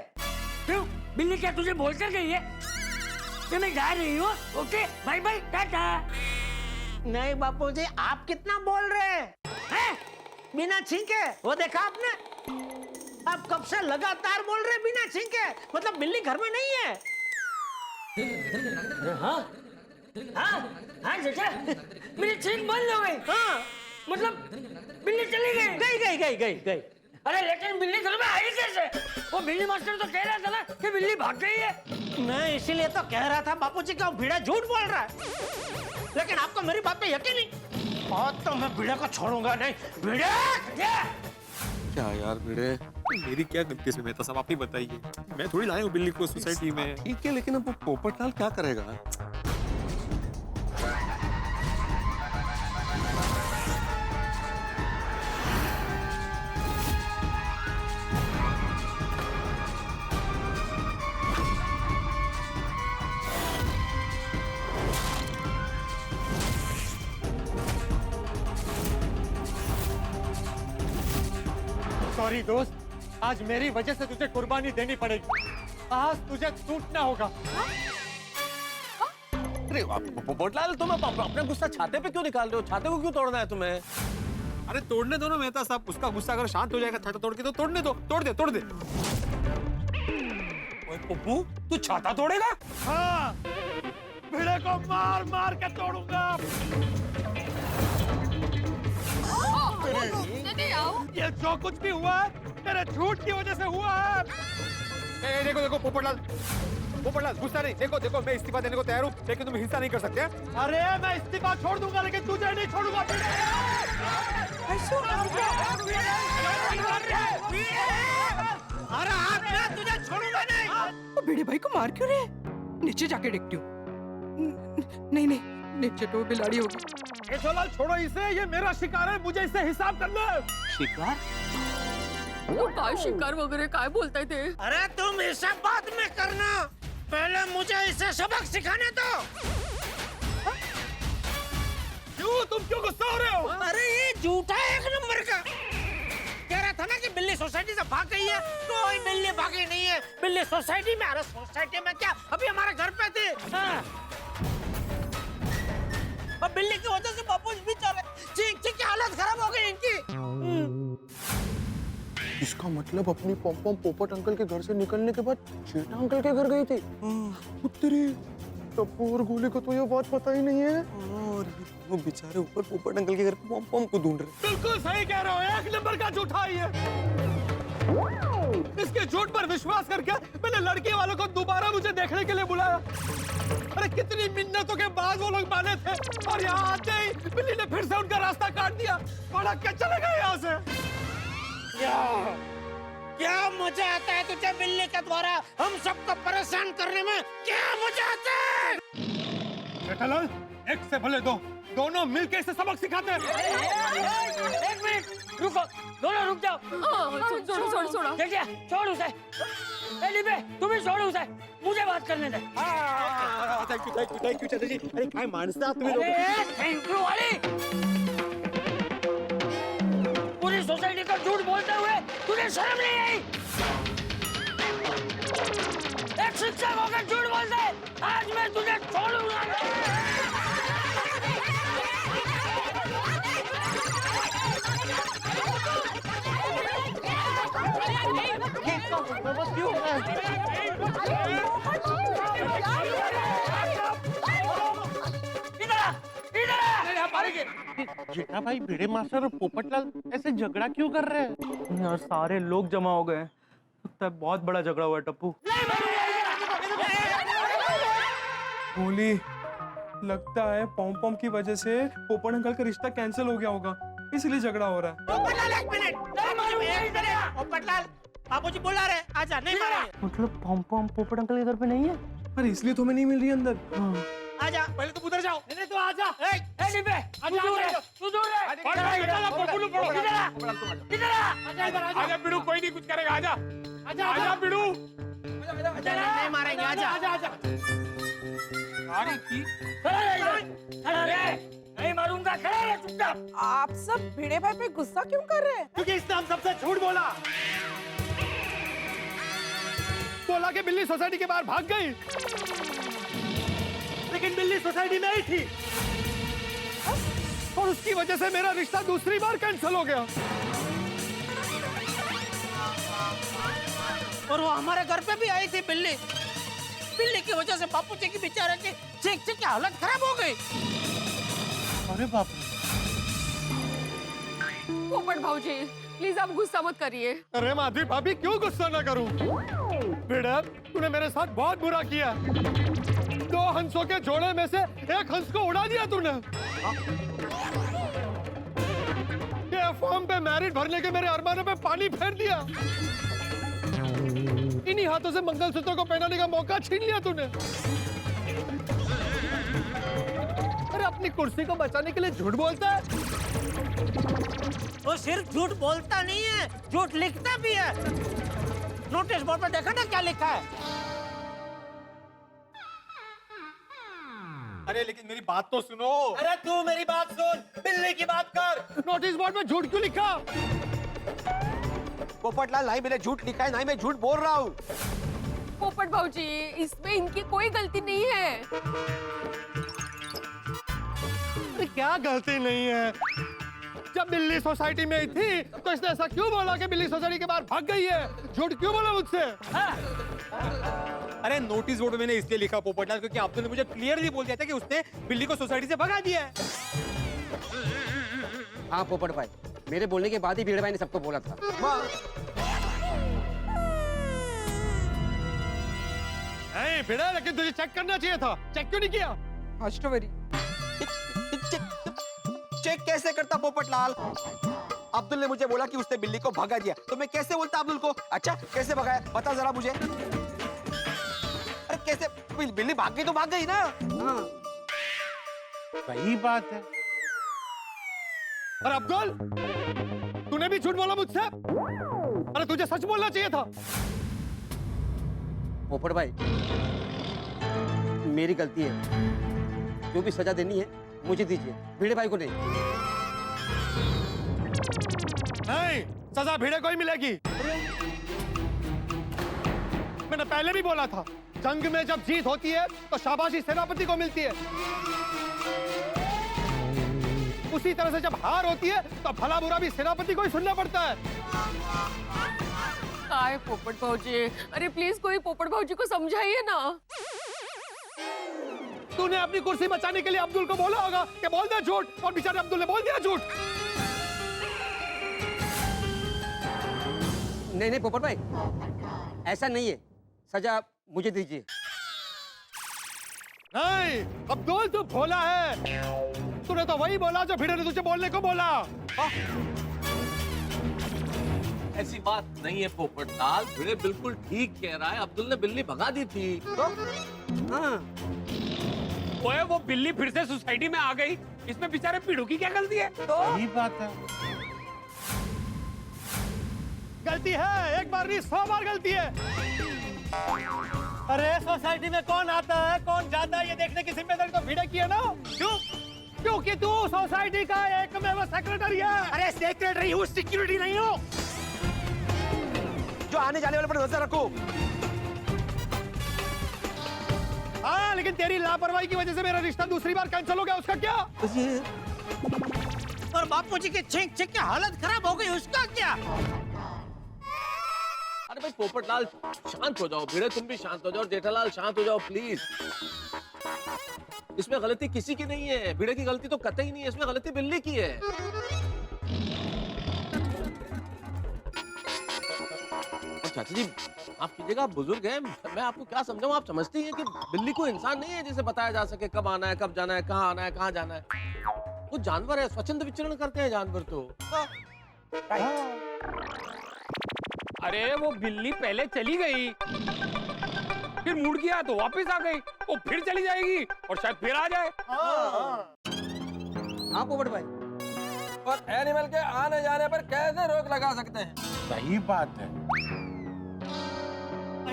क्यों? बिल्ली क्या तुझे बोल कर गई है कि मैं जा रही हूँ? Okay bye bye tata. नहीं बापूजी, आप कितना बोल रहे हैं? बिना छींके, वो देखा आपने? आप कब से लगातार बोल रहे हैं बिना छींके, मतलब बिल्ली घर में नहीं है। हाँ हाँ हाँ चाचा, मेरी छींक बंद हो गई। हाँ मतलब बिल्ली चली गई? गई गई गई गई गई। अरे लेकिन बिल्ली घर में आई कैसे? वो बिल्ली मास्टर तो कह रहा था ना कि बिल्ली भाग गई है। मैं इसीलिए तो कह रहा था बापूजी का भिड़ा झूठ बोल रहा है, लेकिन आपको मेरी बात पे यकीन नहीं। आज तो मैं भिड़े को छोड़ूंगा नहीं। भिड़े क्या यार भिड़े, मेरी क्या गलती है मेहता साहब, आप ही बताइए। मैं थोड़ी लाया हूँ बिल्ली को सोसाइटी में। ठीक है, लेकिन अब वो पोपटलाल क्या करेगा? सॉरी दोस्त, आज मेरी वजह से तुझे कुर्बानी देनी पड़ेगी। आज तुझे टूटना होगा। अरे पोपटलाल, तुम अपना गुस्सा छाते पे क्यों निकाल रहे हो? छाते को क्यों तोड़ना है तुम्हें? अरे तोड़ने दो ना मेहता साहब, उसका गुस्सा अगर शांत हो जाएगा छाता तोड़ के तो तोड़ने दो। तोड़ दे। ओए पप्पू, तू छाता तोड़ेगा? हाँ, भिड़े को मार मार के तोड़ूंगा। ये जो कुछ भी हुआ है तेरे झूठ की वजह से हुआ है। देखो पोपटलाल, गुस्सा नहीं। देखो मैं इस्तीफा देने को तैयार हूँ, लेकिन तुम हिंसा नहीं कर सकते। अरे मैं इस्तीफा छोड़ दूंगा, लेकिन तुझे नहीं छोड़ूंगा। अरे आज मैं तुझे छोड़ूंगा नहीं। भिड़े भाई को मार क्यों रहे? नीचे जाके देखती हूँ। नहीं, नीचे तो बिलाड़ी होगी। केशवलाल छोड़ो इसे, ये मेरा शिकार है, मुझे इससे हिसाब करना है। शिकार? वो काय शिकार वगैरह काय बोलते थे? अरे तुम हिसाब बाद में करना, पहले मुझे इसे सबक सिखाने दो। तुम क्यों गुस्सा हो रहे हो? अरे ये झूठा है एक नंबर का। कह रहा था ना कि बिल्ली सोसाइटी से भाग गई है। कोई बिल्ली भागी नहीं है, बिल्ली सोसाइटी में। अरे सोसाइटी में क्या, अभी हमारे घर पे थी। हाँ। और बिल्ली की वजह से बापू बेचारे चीख की हालत खराब हो गई इनकी। इसका मतलब अपनी पॉम पोपट अंकल के घर से निकलने के बाद चेटा अंकल के घर गई थी। उत्तरी टप्पू और गोली को तो ये बात पता ही नहीं है। और वो बेचारे ऊपर पोपट अंकल के घर पे पॉम को ढूंढ रहे। बिल्कुल सही कह रहे हो, एक नंबर का झूठा है ये। इसके झूठ पर विश्वास करके मैंने लड़की वालों को दोबारा मुझे देखने के लिए बुलाया। अरे कितनी मिन्नतों के बाद वो लोग माने थे, और यहाँ आते ही बिल्ली ने फिर से उनका रास्ता काट दिया। भड़क के चले गए यहाँ से। क्या मजा आता है तुझे बिल्ली के द्वारा हम सबको परेशान करने में? क्या मजा आता है? जेठालाल, एक से भले दो, दोनों मिलके इसे सबक सिखाते हैं। एक मिनट रुको, दोनों रुक जाओ। छोड़ो। देखिए, छोड़ उसे। ए डिबे, तुम ही छोड़ उसे, मुझे बात करने दे। थैंक यू चाचा जी। अरे काय माणसा तुम्ही लोग। थैंक यू वाली। पूरी सोसाइटी को झूठ बोलते हुए तुझे शर्म नहीं आई? एक शिक्षक होकर झूठ बोलते, आज मैं तुझे छोड़ूंगा। जेठा भाई, भिड़े मास्टर और पोपटलाल ऐसे झगड़ा क्यों कर रहे हैं? यार सारे लोग जमा हो गए, लगता है बहुत बड़ा झगड़ा हुआ है टप्पू। गोली, लगता है पॉम की वजह से पोपट अंकल का रिश्ता कैंसिल हो गया होगा, इसलिए झगड़ा हो रहा है। पोपटलाल एक मिनट। पोपटलाल, बाबूजी बुला रहे, आजा। नहीं मारेंगे। मतलब पॉम पोपट अंकल के घर पे नहीं है? अरे इसलिए तुम्हें नहीं मिल रही अंदर। आजा, पहले तुम उधर जाओ। नहीं तो आजा। ए डिबे, तू दूर है। इधर आ। आजा बिड़ू, कोई नहीं कुछ करेगा। आजा बिड़ू। नहीं मारेंगे, आजा। खड़ा रहे। नहीं मारूंगा, खड़ा रहे चुपचाप। आप सब भिड़े भाई पे गुस्सा क्यों कर रहे हैं? क्योंकि इसने हम सबसे झूठ बोला कि बिल्ली सोसाइटी के बाहर भाग गई, लेकिन बिल्ली सोसाइटी में ही थी, और उसकी वजह से मेरा रिश्ता दूसरी बार कैंसिल हो गया। और वो हमारे घर पे भी आई थी बिल्ली। बिल्ली की वजह से बापू जी की बेचारे की चीख की हालत खराब हो गई। अरे बाप रे। पोपट भाऊजी, प्लीज आप गुस्सा मत करिए। अरे माधवी भाभी, क्यों गुस्सा ना करूं? बेटा, तूने मेरे साथ बहुत बुरा किया। 2 हंसों के जोड़े में से एक हंस को उड़ा दिया तूने। फॉर्म पे मैरिट भरने के मेरे अरमानों पे पानी फेर दिया। इन्हीं हाथों से मंगलसूत्र को पहनाने का मौका छीन लिया तूने। अरे अपनी कुर्सी को बचाने के लिए झूठ बोलता है। वो सिर्फ झूठ बोलता नहीं है, झूठ लिखता भी है। नोटिस बोर्ड पर देखा ना क्या लिखा है? अरे लेकिन मेरी बात तो सुनो। अरे तू मेरी बात सुन, बिल्ली की बात कर। नोटिस बोर्ड में झूठ क्यों लिखा? पोपटलाल, ना ही मैंने झूठ लिखा है, ना ही मैं झूठ बोल रहा हूँ। पोपट भाऊजी, इसमें इनकी कोई गलती नहीं है। अरे क्या गलती नहीं है? जब बिल्ली सोसाइटी में ही थी तो इसने ऐसा क्यों बोला कि बिल्ली सोसाइटी के बाहर भाग गई है? झूठ क्यों बोला मुझसे? अरे नोटिस बोर्ड में मैंने इसलिए लिखा पोपटलाल क्योंकि अब्दुल ने मुझे क्लियरली बोल दिया था कि उसने बिल्ली को सोसाइटी से भगा दिया है। हाँ पोपट भाई, मेरे बोलने के बाद ही भिड़े भाई ने सबको बोला था। नहीं भिड़ा, लेकिन तुझे चेक करना चाहिए था। चेक क्यों नहीं किया? हॉस्टोवरी चेक कैसे करता पोपटलाल? अब्दुल ने मुझे बोला कि उसने बिल्ली को भगा दिया, तो मैं कैसे बोलता अब्दुल को? अच्छा कैसे भगाया बता जरा मुझे। अरे कैसे? बिल्ली भाग गई तो भाग गई ना। सही बात है। अरे अब्दुल, तूने भी झूठ बोला मुझसे। अरे तुझे सच बोलना चाहिए था। पोपट भाई, मेरी गलती है। जो भी सजा देनी है मुझे दीजिए, भिड़े भाई को नहीं। नहीं, सजा भिड़े को ही मिलेगी। मैंने पहले भी बोला था, जंग में जब जीत होती है तो शाबाशी सेनापति को मिलती है। उसी तरह से जब हार होती है तो भला बुरा भी सेनापति को ही सुनना पड़ता है। काय पोपट भाऊजी, अरे प्लीज कोई पोपट भाऊजी को समझाइए ना। तूने अपनी कुर्सी बचाने के लिए अब्दुल को बोला होगा कि बोल दे झूठ, और बेचारे अब्दुल ने बोल दिया झूठ। नहीं नहीं पोपट भाई, ऐसा नहीं है, सजा मुझे दीजिए। नहीं अब्दुल, तू भोला है। तूने तो वही बोला जो भिड़े ने तुझे बोलने को बोला। ऐसी बात नहीं है पोपटलाल, भिड़े बिल्कुल ठीक कह रहा है। अब्दुल ने बिल्ली भगा दी थी। हाँ ओए वो बिल्ली फिर से सोसाइटी में आ गई, इसमें बेचारे पीड़ू की क्या गलती है? सही बात है। गलती है, एक बार नहीं 100 बार गलती है। अरे सोसाइटी में कौन आता है कौन जाता है ये देखने की जिम्मेदारी तो भिड़े की है ना। क्यों? क्योंकि तू सोसाइटी का एकमेव सेक्रेटरी है। अरे सेक्रेटरी हूँ, सिक्योरिटी नहीं हूँ जो आने जाने वाले पर नजर रखो। हाँ, लेकिन तेरी लापरवाही की वजह से मेरा रिश्ता दूसरी बार कैंसिल हो गया, उसका क्या? और बापू जी की छींक छींक की हालत खराब हो गई, उसका क्या? अरे भाई पोपटलाल शांत हो जाओ, भिड़े तुम भी शांत हो जाओ, और जेठालाल शांत हो जाओ प्लीज। इसमें गलती किसी की नहीं है, भिड़े की गलती तो कतई नहीं है, इसमें गलती बिल्ली की है। चाचा जी आप कीजिएगा, आप बुजुर्ग हैं, मैं आपको क्या समझाऊं? आप समझती हैं कि बिल्ली को इंसान नहीं है जिसे बताया जा सके कब आना है, कब जाना है, कहाँ आना है, कहाँ जाना है। वो जानवर है, स्वच्छंद विचरण करते हैं जानवर तो। अरे वो बिल्ली पहले चली गई, फिर मुड़ गया तो वापस आ गई, वो फिर चली जाएगी और शायद फिर आ जाए। हाँ पोपट भाई, और एनिमल के आने जाने पर कैसे रोक लगा सकते हैं? सही बात है।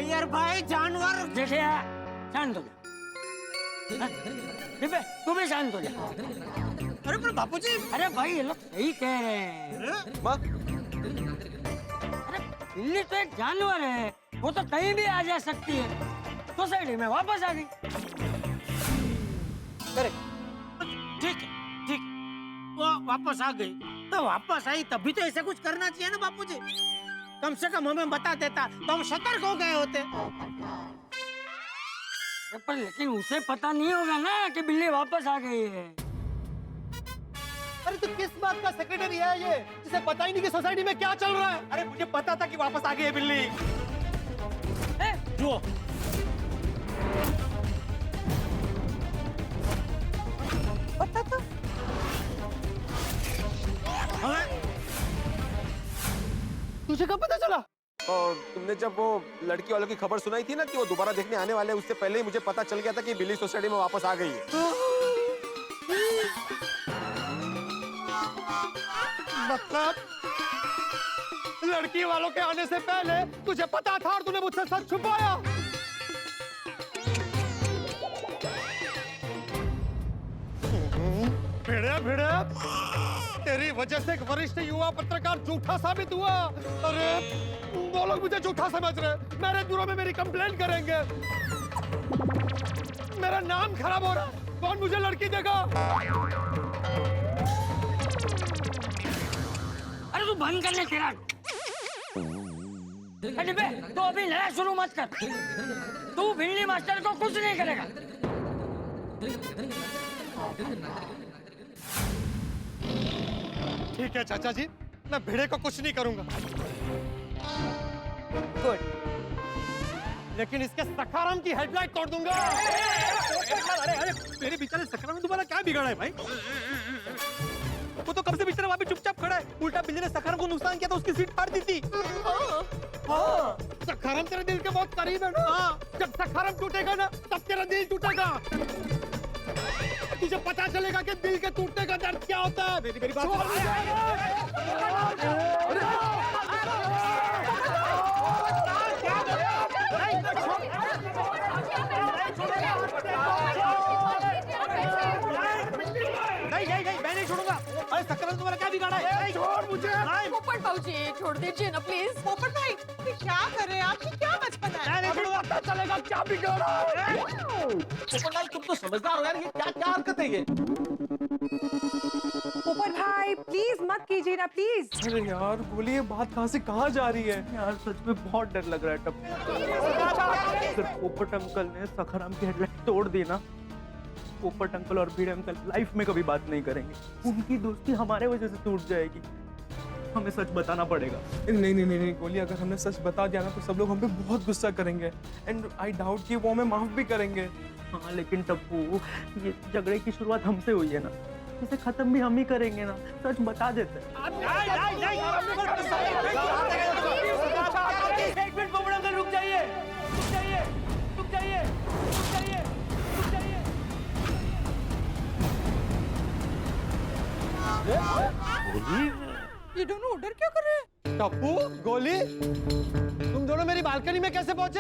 यार भाई जानवर देखे शांत हो जा। तू भी शांत हो जा। अरे पर बापू जी, अरे भाई ये लोग सही कह रहे हैं। अरे बिल्ली तो एक जानवर है, वो तो कहीं भी आ जा सकती है। सोसाइटी में वापस आ गई। ठीक है, ठीक, वो वापस आ गई तो वापस आई, तभी तो ऐसा कुछ करना चाहिए ना बापू जी। कम से कम हमें बता देता तो हम सतर्क हो गए होते। पर लेकिन उसे पता नहीं होगा ना कि बिल्ली वापस आ गई है। अरे तो किस बात का सेक्रेटरी है ये, जिसे पता ही नहीं कि सोसाइटी में क्या चल रहा है? अरे मुझे पता था कि वापस आ गई है बिल्ली। जो पता था तुझे कब पता चला? और तुमने जब वो लड़की वालों की खबर सुनाई थी ना कि वो दोबारा देखने आने वाले हैं, उससे पहले ही मुझे पता चल गया था कि बिल्ली सोसाइटी में वापस आ गई है। मतलब लड़की वालों के आने से पहले तुझे पता था और तूने मुझसे सच छुपाया। भिड़े भिड़े, तेरी वजह से एक वरिष्ठ युवा पत्रकार झूठा साबित हुआ। अरे वो लोग मुझे झूठा समझ रहे, मेरे ब्यूरो में मेरी कंप्लेंट करेंगे, मेरा नाम खराब हो रहा है, कौन मुझे लड़की देगा? अरे तू बंद कर ले तेरा। अरे बे, तो अभी लड़ाई शुरू मत कर। तू भिंडी मास्टर को कुछ नहीं करेगा। ठीक है चाचा जी, मैं भिड़े को कुछ नहीं करूंगा। गुड, लेकिन इसके सखाराम की हेडलाइट तोड़ दूंगा। अरे मेरे बेचारे सखाराम ने तुम्हारा क्या बिगाड़ा है भाई? वो तो कब से बेचारा वहाँ पे चुपचाप खड़ा है, उल्टा बिल्ली ने सखाराम को नुकसान किया तो उसकी सीट फाड़ दी थी। हाँ, सखाराम तेरे दिल के बहुत करीब है ना। हाँ, जब सखाराम टूटेगा ना तब तेरा दिल टूटेगा। तुझे पता चलेगा कि दिल के टूटने का दर्द क्या होता है। मेरी बात नहीं, मैं नहीं छोड़ूंगा। अरे सखाराम तुम्हारा क्या बिगाड़ा है? छोड़ मुझे। पोपट भाऊजी छोड़ दीजिए ना प्लीज। पोपट भाई ये क्या कर रहे हैं आप? ये क्या बचपन है? नहीं छोड़ूंगा, पता चलेगा क्या बिगाड़ा है। पोपटलाल तुम तो समझदार हो यार, ये क्या हरकत है ये? पोपट भाई प्लीज मत कीजिए ना प्लीज। अरे यार बोलिए, बात कहाँ से कहाँ जा रही है यार? सच में बहुत डर लग रहा है टप्पू। अगर पोपट अंकल ने सखाराम की हेडलाइट तोड़ दी ना, पोपट अंकल और भिड़े अंकल लाइफ में कभी बात नहीं करेंगे। उनकी दोस्ती हमारे वजह से टूट जाएगी। हमें सच बताना पड़ेगा। नहीं गोली, अगर हमने सच बता दिया ना तो सब लोग हम पे बहुत गुस्सा करेंगे एंड आई डाउट कि वो हमें माफ भी करेंगे। हाँ लेकिन टप्पू, ये झगड़े की शुरुआत हमसे हुई है ना, इसे खत्म भी हम ही करेंगे ना। सच बता देते हैं। एक मिनट पोपट अंकल, रुक जाइए। ये दोनों उधर क्या कर रहे हैं? टप्पू, गोली, तुम दोनों मेरी बालकनी में कैसे पहुंचे?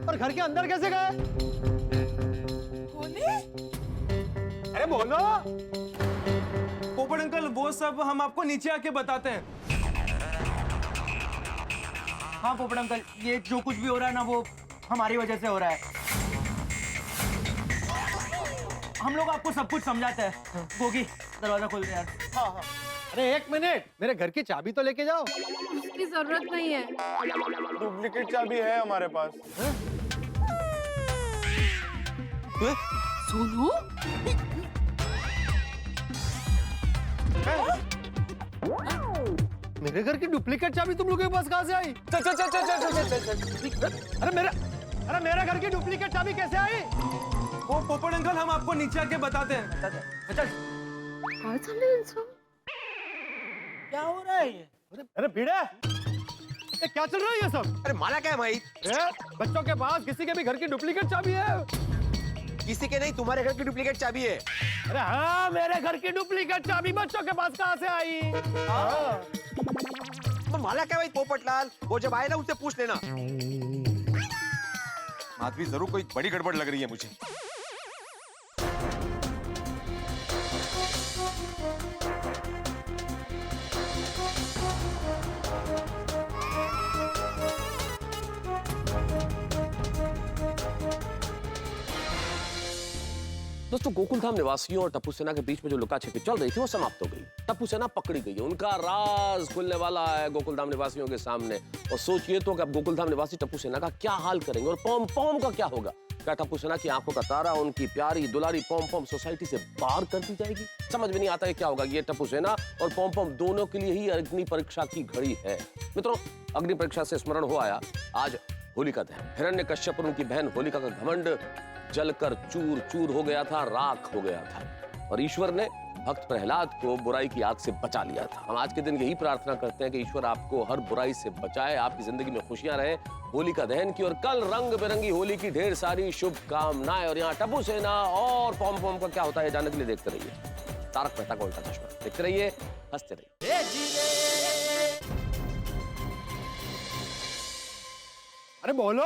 और घर के अंदर कैसे गए? गोली? अरे बोलो। पोपट अंकल वो सब हम आपको नीचे आके बताते हैं। हाँ पोपट अंकल, ये जो कुछ भी हो रहा है ना वो हमारी वजह से हो रहा है। हम लोग आपको सब कुछ समझाते हैं। गोगी, दरवाजा खोल दे यार। हाँ। अरे एक मिनट, मेरे घर की चाबी तो लेके जाओ। उसकी जरूरत नहीं है। डुप्लीकेट चाबी है हमारे पास। सोनू, मेरे घर की डुप्लीकेट चाबी तुम लोगों के पास कहाँ से आई? अरे मेरे घर की डुप्लीकेट चाबी कैसे आई? वो पोपट अंकल हम आपको नीचे आके बताते हैं। क्या हो रहा है ये? अरे भिड़े, ये क्या चल रहा है ये सब? अरे माला क्या है भाई? बच्चों के पास किसी के भी घर की डुप्लीकेट चाबी है? किसी के नहीं, तुम्हारे घर की डुप्लीकेट चाबी है। अरे हाँ, मेरे घर की डुप्लीकेट चाबी बच्चों के पास कहाँ से आई? हाँ। तो माला क्या भाई पोपटलाल, वो जब आए ना उससे पूछ लेना। माधवी जरूर कोई बड़ी गड़बड़ लग रही है मुझे। दोस्तों, गोकुल धाम निवासियों और टप्पू सेना के बीच में जो लुका छिपी चल रही थी वो समाप्त हो गई। टप्पू सेना पकड़ी गई, उनका राज खुलने वाला है गोकुल धाम निवासियों के सामने। और सोचिए तो कि अब गोकुल धाम निवासी टप्पू सेना का क्या हाल करेंगे और पॉम पॉम का क्या होगा। क्या टप्पू सेना की आंखों का तारा, उनकी प्यारी दुलारी पॉम पॉम सोसाइटी से बाहर कर दी जाएगी? समझ में नहीं आता है क्या होगा। ये टप्पू सेना और पॉम पॉम दोनों के लिए ही अग्नि परीक्षा की घड़ी है। मित्रों, अग्नि परीक्षा से स्मरण हो आया, आज होलिका दहन। हिरण्यकश्यप और उनकी बहन होलिका का घमंड जलकर चूर चूर हो गया था, राख हो गया था। और ईश्वर ने भक्त प्रहलाद को बुराई की आग से बचा लिया था। हम आज के दिन यही प्रार्थना करते हैं कि ईश्वर आपको हर बुराई से बचाए, आपकी जिंदगी में खुशियां रहे। होली का दहन की और कल रंग बिरंगी होली की ढेर सारी शुभकामनाएं। और यहाँ टप्पू सेना और पॉम पॉम का क्या होता है जानने के लिए देखते रहिए तारक मेहता का उल्टा चश्मा। देखते रहिए, हंसते रहिए। अरे बोलो।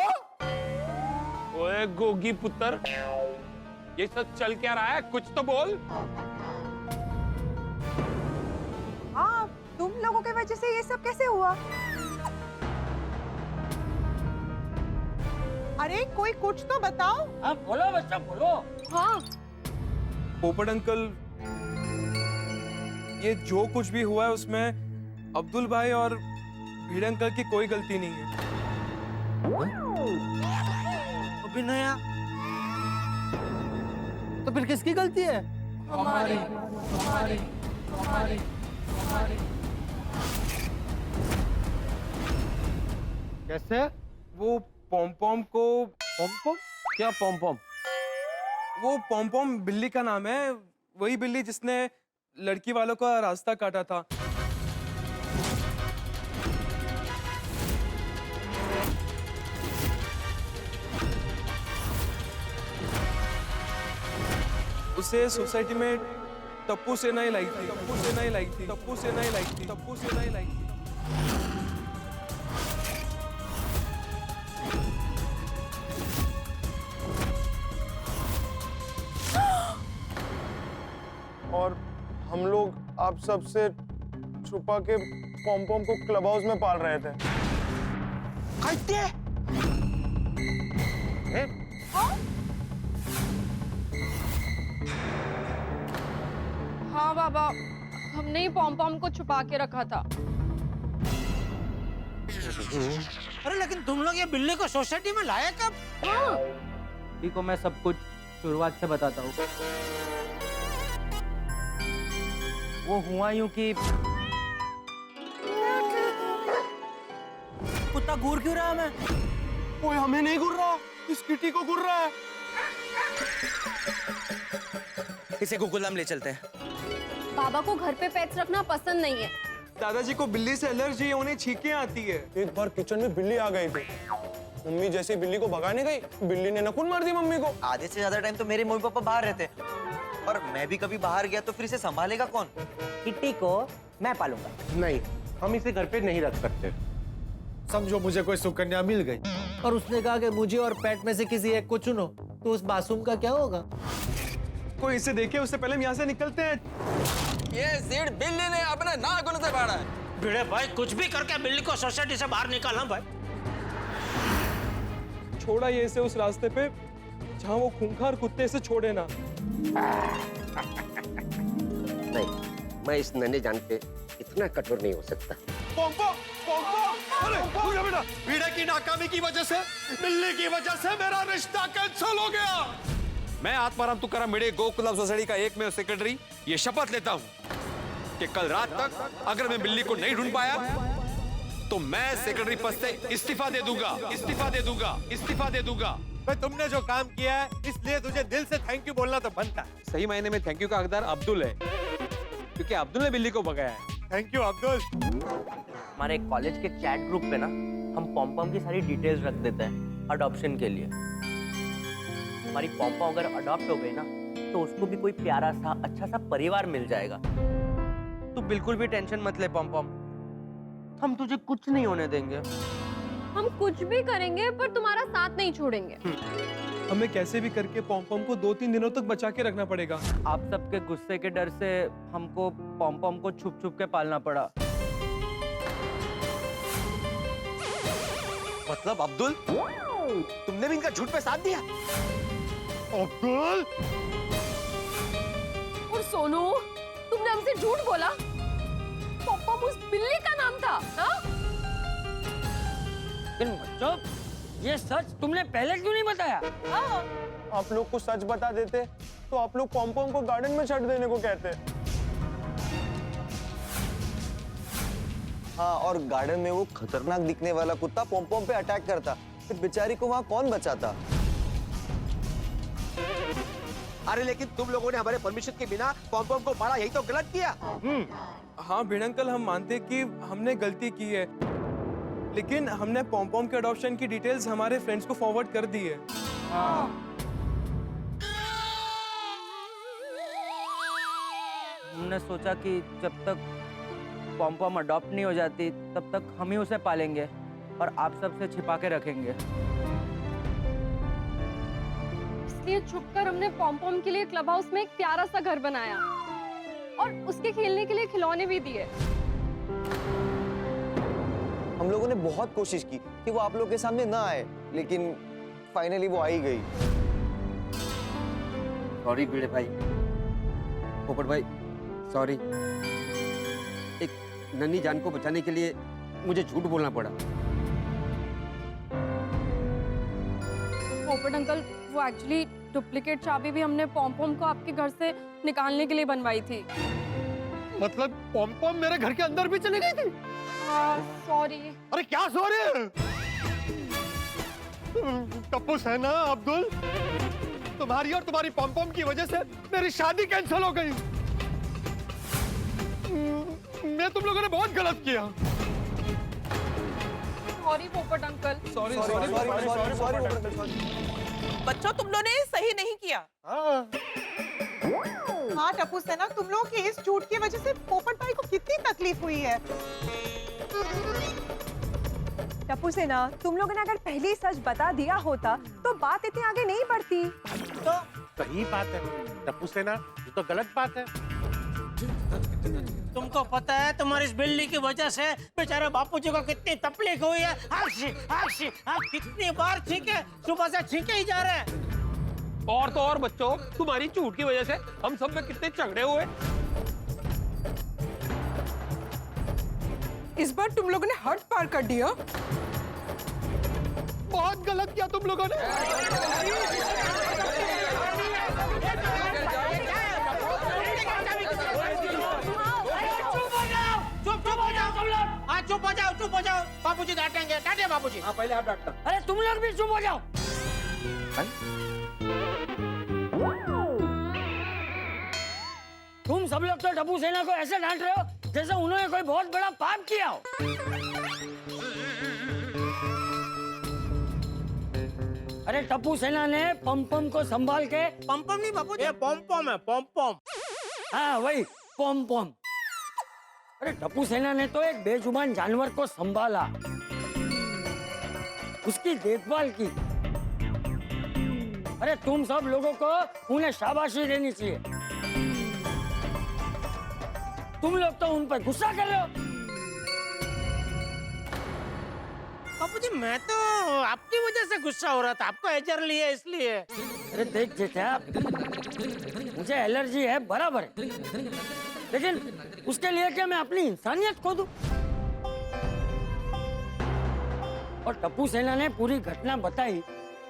ओए गोगी पुत्र, ये सब चल क्या रहा है? कुछ तो बोल। हाँ, तुम लोगों की वजह से ये सब कैसे हुआ? अरे कोई कुछ तो बताओ। हाँ बोलो बच्चा बोलो। हाँ पोपट अंकल, ये जो कुछ भी हुआ है उसमें अब्दुल भाई और भीड़ अंकल की कोई गलती नहीं है। अभिनया, तो फिर किसकी गलती है? हमारी। कैसे? वो पॉम पॉम को क्या पॉम पॉम? वो पॉम पॉम बिल्ली का नाम है, वही बिल्ली जिसने लड़की वालों का रास्ता काटा था। उसे सोसाइटी में टप्पू सेना ही लाई थी, टप्पू सेना ही लाई थी, टप्पू सेना ही लाई थी, टप्पू सेना ही लाई थी। और हम लोग आप सबसे छुपा के पॉम पॉम को क्लब हाउस में पाल रहे थे। हाँ बाबा, हमने ही पॉम पॉम को छुपा के रखा था। अरे लेकिन तुम लोग ये बिल्ली को सोसाइटी में लाए कब? हाँ को मैं सब कुछ शुरुआत से बताता हूँ। वो हुआ यूं कि कुत्ता घूर क्यों रहा है? मैं ओए हमें नहीं घूर रहा, इस किटी को घूर रहा है। इसे गुकुलधाम ले चलते हैं। बाबा को घर पे पेट्स रखना पसंद नहीं है। दादाजी को बिल्ली से एलर्जी है, उन्हें छींकें आती है। एक बार किचन में बिल्ली आ गई थी, मम्मी जैसे बिल्ली को भगाने गई, बिल्ली ने नकुन मार दी मम्मी को। आधे से ज्यादा टाइम तो मेरे मम्मी पापा बाहर रहते, और मैं भी कभी बाहर गया तो फिर इसे संभालेगा कौन? किट्टी को मैं पालूंगा। नहीं, हम इसे घर पे नहीं रख सकते। समझो मुझे कोई सुकन्या मिल गई और उसने कहा कि मुझे और पेट में से किसी एक को चुनो, तो उस मासूम का क्या होगा? कोई इसे देखे उससे पहले हम यहाँ से निकलते हैं। ये सीट बिल्ली ने अपने नाखून से फाड़ा है। भिड़े भाई, कुछ भी करके बिल्ली को सोसाइटी से बाहर निकालना भाई। छोड़ा ये इसे उस रास्ते पे जहाँ वो खूंखार कुत्ते से छोड़े ना। नहीं, मैं इस नन्हे जान पे इतना कठोर नहीं हो सकता। अरे बेटा, भीड़े की नाकामी की वजह से, बिल्ली की वजह से मेरा रिश्ता कैंसिल हो गया। मैं आत्माराम तुकाराम भिड़े गोकुलम सोसाइटी का एकमेव सेक्रेटरी ये शपथ लेता हूँ कि कल रात तक अगर मैं बिल्ली को नहीं ढूंढ पाया तो मैं सेक्रेटरी पद से इस्तीफा दे दूंगा, इस्तीफा दे दूंगा, इस्तीफा दे दूंगा। भाई तुमने जो काम किया है इसलिए तुझे दिल से थैंक यू बोलना तो बनता है। सही मायने में थैंक यू का हकदार अब्दुल है, क्योंकि अब्दुल ने बिल्ली को भगाया है। Thank you Abdul. हमारे कॉलेज के चैट ग्रुप पे ना हम पॉम पॉम की सारी डिटेल्स रख देते हैं अडॉप्शन के लिए। हमारी पॉम पॉम अगर अडॉप्ट हो गई ना तो उसको भी कोई प्यारा सा अच्छा सा परिवार मिल जाएगा। तू बिल्कुल भी टेंशन मत ले पॉम पॉम, हम तुझे कुछ नहीं होने देंगे। हम कुछ भी करेंगे पर तुम्हारा साथ नहीं छोड़ेंगे। हमें कैसे भी करके पॉम पॉम को 2-3 दिनों तक बचा के रखना पड़ेगा। आप सबके गुस्से के डर से हमको पॉम पॉम को छुप छुप के पालना पड़ा। मतलब अब्दुल, तुमने भी इनका झूठ पे साथ दिया? अब्दुल और सोनू, तुमने हमसे झूठ बोला। पॉम पॉम उस बिल्ली का नाम था ना? लेकिन बच्चों, ये सच तुमने पहले क्यों नहीं बताया? आप लोग को सच बता देते तो आप लोग पॉम पॉम को गार्डन में छੱਡ देने को कहते। हाँ, और गार्डन में वो खतरनाक दिखने वाला कुत्ता पॉम पॉम पे अटैक करता, फिर बेचारी को वहाँ कौन बचाता? अरे लेकिन तुम लोगों ने हमारे परमिशन के बिना पॉम पॉम को मारा, यही तो गलत किया। हाँ भिड़ अंकल, हम मानते हैं कि हमने गलती की है, लेकिन हमने पॉम पॉम के अडॉप्शन की डिटेल्स हमारे फ्रेंड्स को फॉरवर्ड कर दी है। हमने सोचा कि जब तक पॉम पॉम अडॉप्ट नहीं हो जाती तब तक हम ही उसे पालेंगे और आप सबसे छिपा के रखेंगे। इसलिए छुपकर हमने पॉम पॉम के लिए क्लब हाउस में एक प्यारा सा घर बनाया और उसके खेलने के लिए खिलौने भी दिए। हम लोगों ने बहुत कोशिश की कि वो आप लोग के सामने ना आए, लेकिन फाइनली वो आ ही गई। सॉरी भिड़े भाई, पोपट भाई सॉरी। एक नन्ही जान को बचाने के लिए मुझे झूठ बोलना पड़ा। पोपट अंकल, वो एक्चुअली डुप्लीकेट चाबी भी हमने पॉम पॉम को आपके घर से निकालने के लिए बनवाई थी। मतलब पॉम पॉम मेरे घर के अंदर भी चली गई थी? सॉरी। अरे क्या सॉरी? टप्पू सेना, अब्दुल, तुम्हारी और तुम्हारी पॉम पॉम की वजह से मेरी शादी कैंसिल हो गई। मैं तुम लोगों ने बहुत गलत किया। सॉरी पोपट अंकल। सॉरी। बच्चों, तुम लोगों ने सही नहीं किया। हाँ टप्पू सेना, तुम लोगों की इस झूठ की वजह से पोपट भाई को कितनी तकलीफ हुई है। टप्पू सेना, तुम लोगों ने अगर पहले ही सच बता दिया होता तो बात इतनी आगे नहीं बढ़ती। तो सही बात है टप्पू सेना, ये तो गलत बात है। तुमको पता है तुम्हारी इस बिल्ली की वजह से बेचारे बापूजी को कितनी तकलीफ हुई है। कितनी बार छींके, सुबह से छींके ही जा रहे हैं। और तो और बच्चों, तुम्हारी झूठ की वजह से हम सब में कितने झगड़े हुए। इस बार तुम लोगों ने हद पार कर दिया। बहुत गलत किया तुम लोगों ने। चुप हो जाओ। बापूजी डांटेंगे, डांटे बापूजी। हाँ पहले आप डांटना। अरे तुम लोग भी चुप हो जाओ। तुम सब लोग तो टप्पू सेना को ऐसे डांट रहे हो जैसे उन्होंने कोई बहुत बड़ा पाप किया हो। अरे टप्पू सेना ने पम पम को संभाल के। पम पम नहीं बापूजी, ये पॉम पॉम है, पॉम पॉम। हाँ वही पम पम। अरे टप्पू सेना ने तो एक बेजुबान जानवर को संभाला, उसकी देखभाल की। अरे तुम सब लोगों को उन्हें शाबाशी देनी चाहिए। तुम लोग तो उन पर गुस्सा कर रहे हो। बापूजी मैं तो आपकी वजह से गुस्सा हो रहा था, आपको एजर लिया इसलिए। अरे देख जेठा, मुझे एलर्जी है बराबर है, लेकिन उसके लिए क्या मैं अपनी इंसानियत खो दूं? और टप्पू सेना ने पूरी घटना बताई,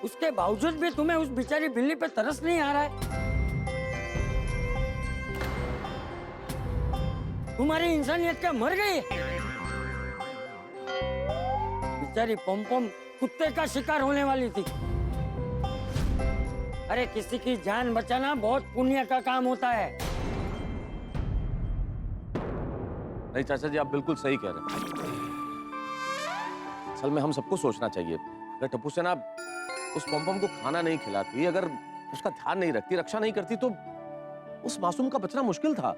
उसके बावजूद भी तुम्हें उस बेचारी बिल्ली पे तरस नहीं आ रहा है। तुम्हारी इंसानियत क्या मर गई है? बेचारी पम पम कुत्ते का शिकार होने वाली थी। अरे किसी की जान बचाना बहुत पुण्य का काम होता है। नहीं चाचा जी, आप बिल्कुल सही कह रहे हैं। असल में हम सबको सोचना चाहिए, अगर टप्पू सेना उस पम पम को खाना नहीं खिलाती, अगर उसका ध्यान नहीं रखती, रक्षा नहीं करती, तो उस मासूम का बचना मुश्किल था।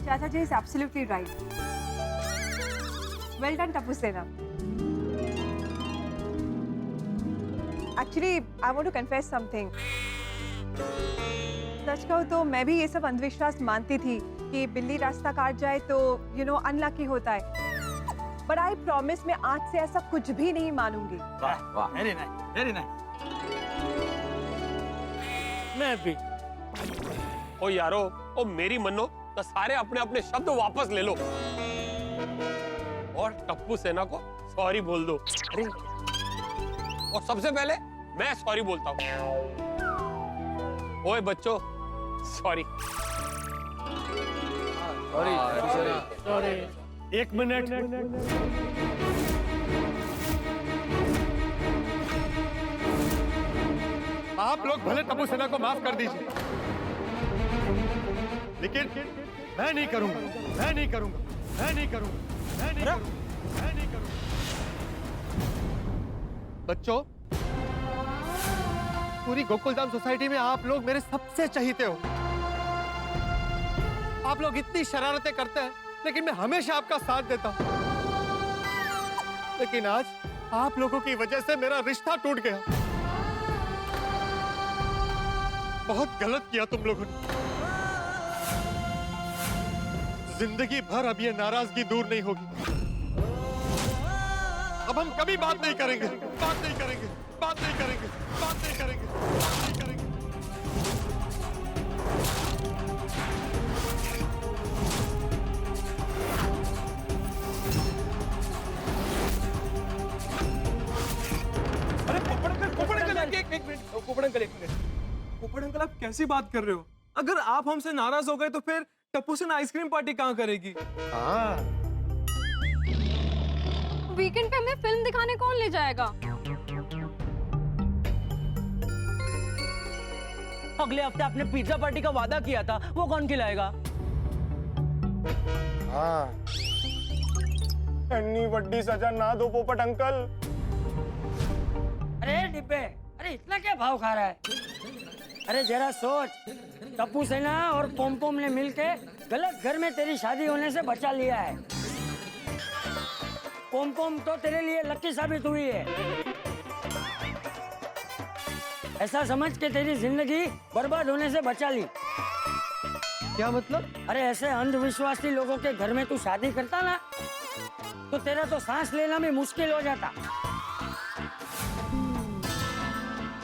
चाचा जी is absolutely right. Well done, Tapu Sena. Actually, I want to confess something. सच कहूँ तो मैं भी ये सब अंधविश्वास मानती थी कि बिल्ली रास्ता काट जाए तो अनलकी होता है। But I promise मैं आज से ऐसा कुछ भी नहीं मानूंगी। वाह वाह, वेरी नाइस, वेरी नाइस। मैं भी। ओ यारो, ओ मेरी मन्नो, तो सारे अपने अपने शब्द वापस ले लो और टप्पू सेना को सॉरी बोल दो। और सबसे पहले मैं सॉरी बोलता हूँ। ओए बच्चों, सॉरी। सॉरी। एक मिनट। आप लोग भले टप्पू सेना को माफ कर दीजिए, लेकिन मैं नहीं करूंगा, मैं नहीं करूंगा, मैं नहीं करूंगा, मैं नहीं करूंगा, मैं नहीं करूंगा। बच्चों, पूरी गोकुलधाम सोसाइटी में आप लोग मेरे सबसे चहीते हो। आप लोग इतनी शरारतें करते हैं, लेकिन मैं हमेशा आपका साथ देता हूं। लेकिन आज आप लोगों की वजह से मेरा रिश्ता टूट गया। बहुत गलत किया तुम लोगों ने। जिंदगी भर अब ये नाराजगी दूर नहीं होगी। अब हम कभी बात नहीं करेंगे, बात नहीं करेंगे, बात नहीं करेंगे, बात नहीं करेंगे, बात नहीं करेंगे। अरे पोपट अंकल, एक मिनट, पोपट अंकल, एक मिनट। पोपट अंकल, आप कैसी बात कर रहे हो? अगर आप हमसे नाराज हो गए तो फिर टप्पू सेना आइसक्रीम पार्टी कहाँ करेगी? हाँ, वीकेंड पे हमें फिल्म दिखाने कौन ले जाएगा? अगले हफ्ते आपने पिज्जा पार्टी का वादा किया था, वो कौन खिलाएगा? हाँ, इतनी बड़ी सजा ना दो पोपट अंकल। अरे डिब्बे, अरे इतना क्या भाव खा रहा है? अरे जरा सोच, टप्पू सेना और पोम ने मिलके गलत घर में तेरी शादी होने से बचा लिया है। पोम तो तेरे लिए लकी साबित हुई है। ऐसा समझ के तेरी जिंदगी बर्बाद होने से बचा ली। क्या मतलब? अरे ऐसे अंधविश्वासी लोगों के घर में तू शादी करता ना, तो तेरा तो सांस लेना भी मुश्किल हो जाता।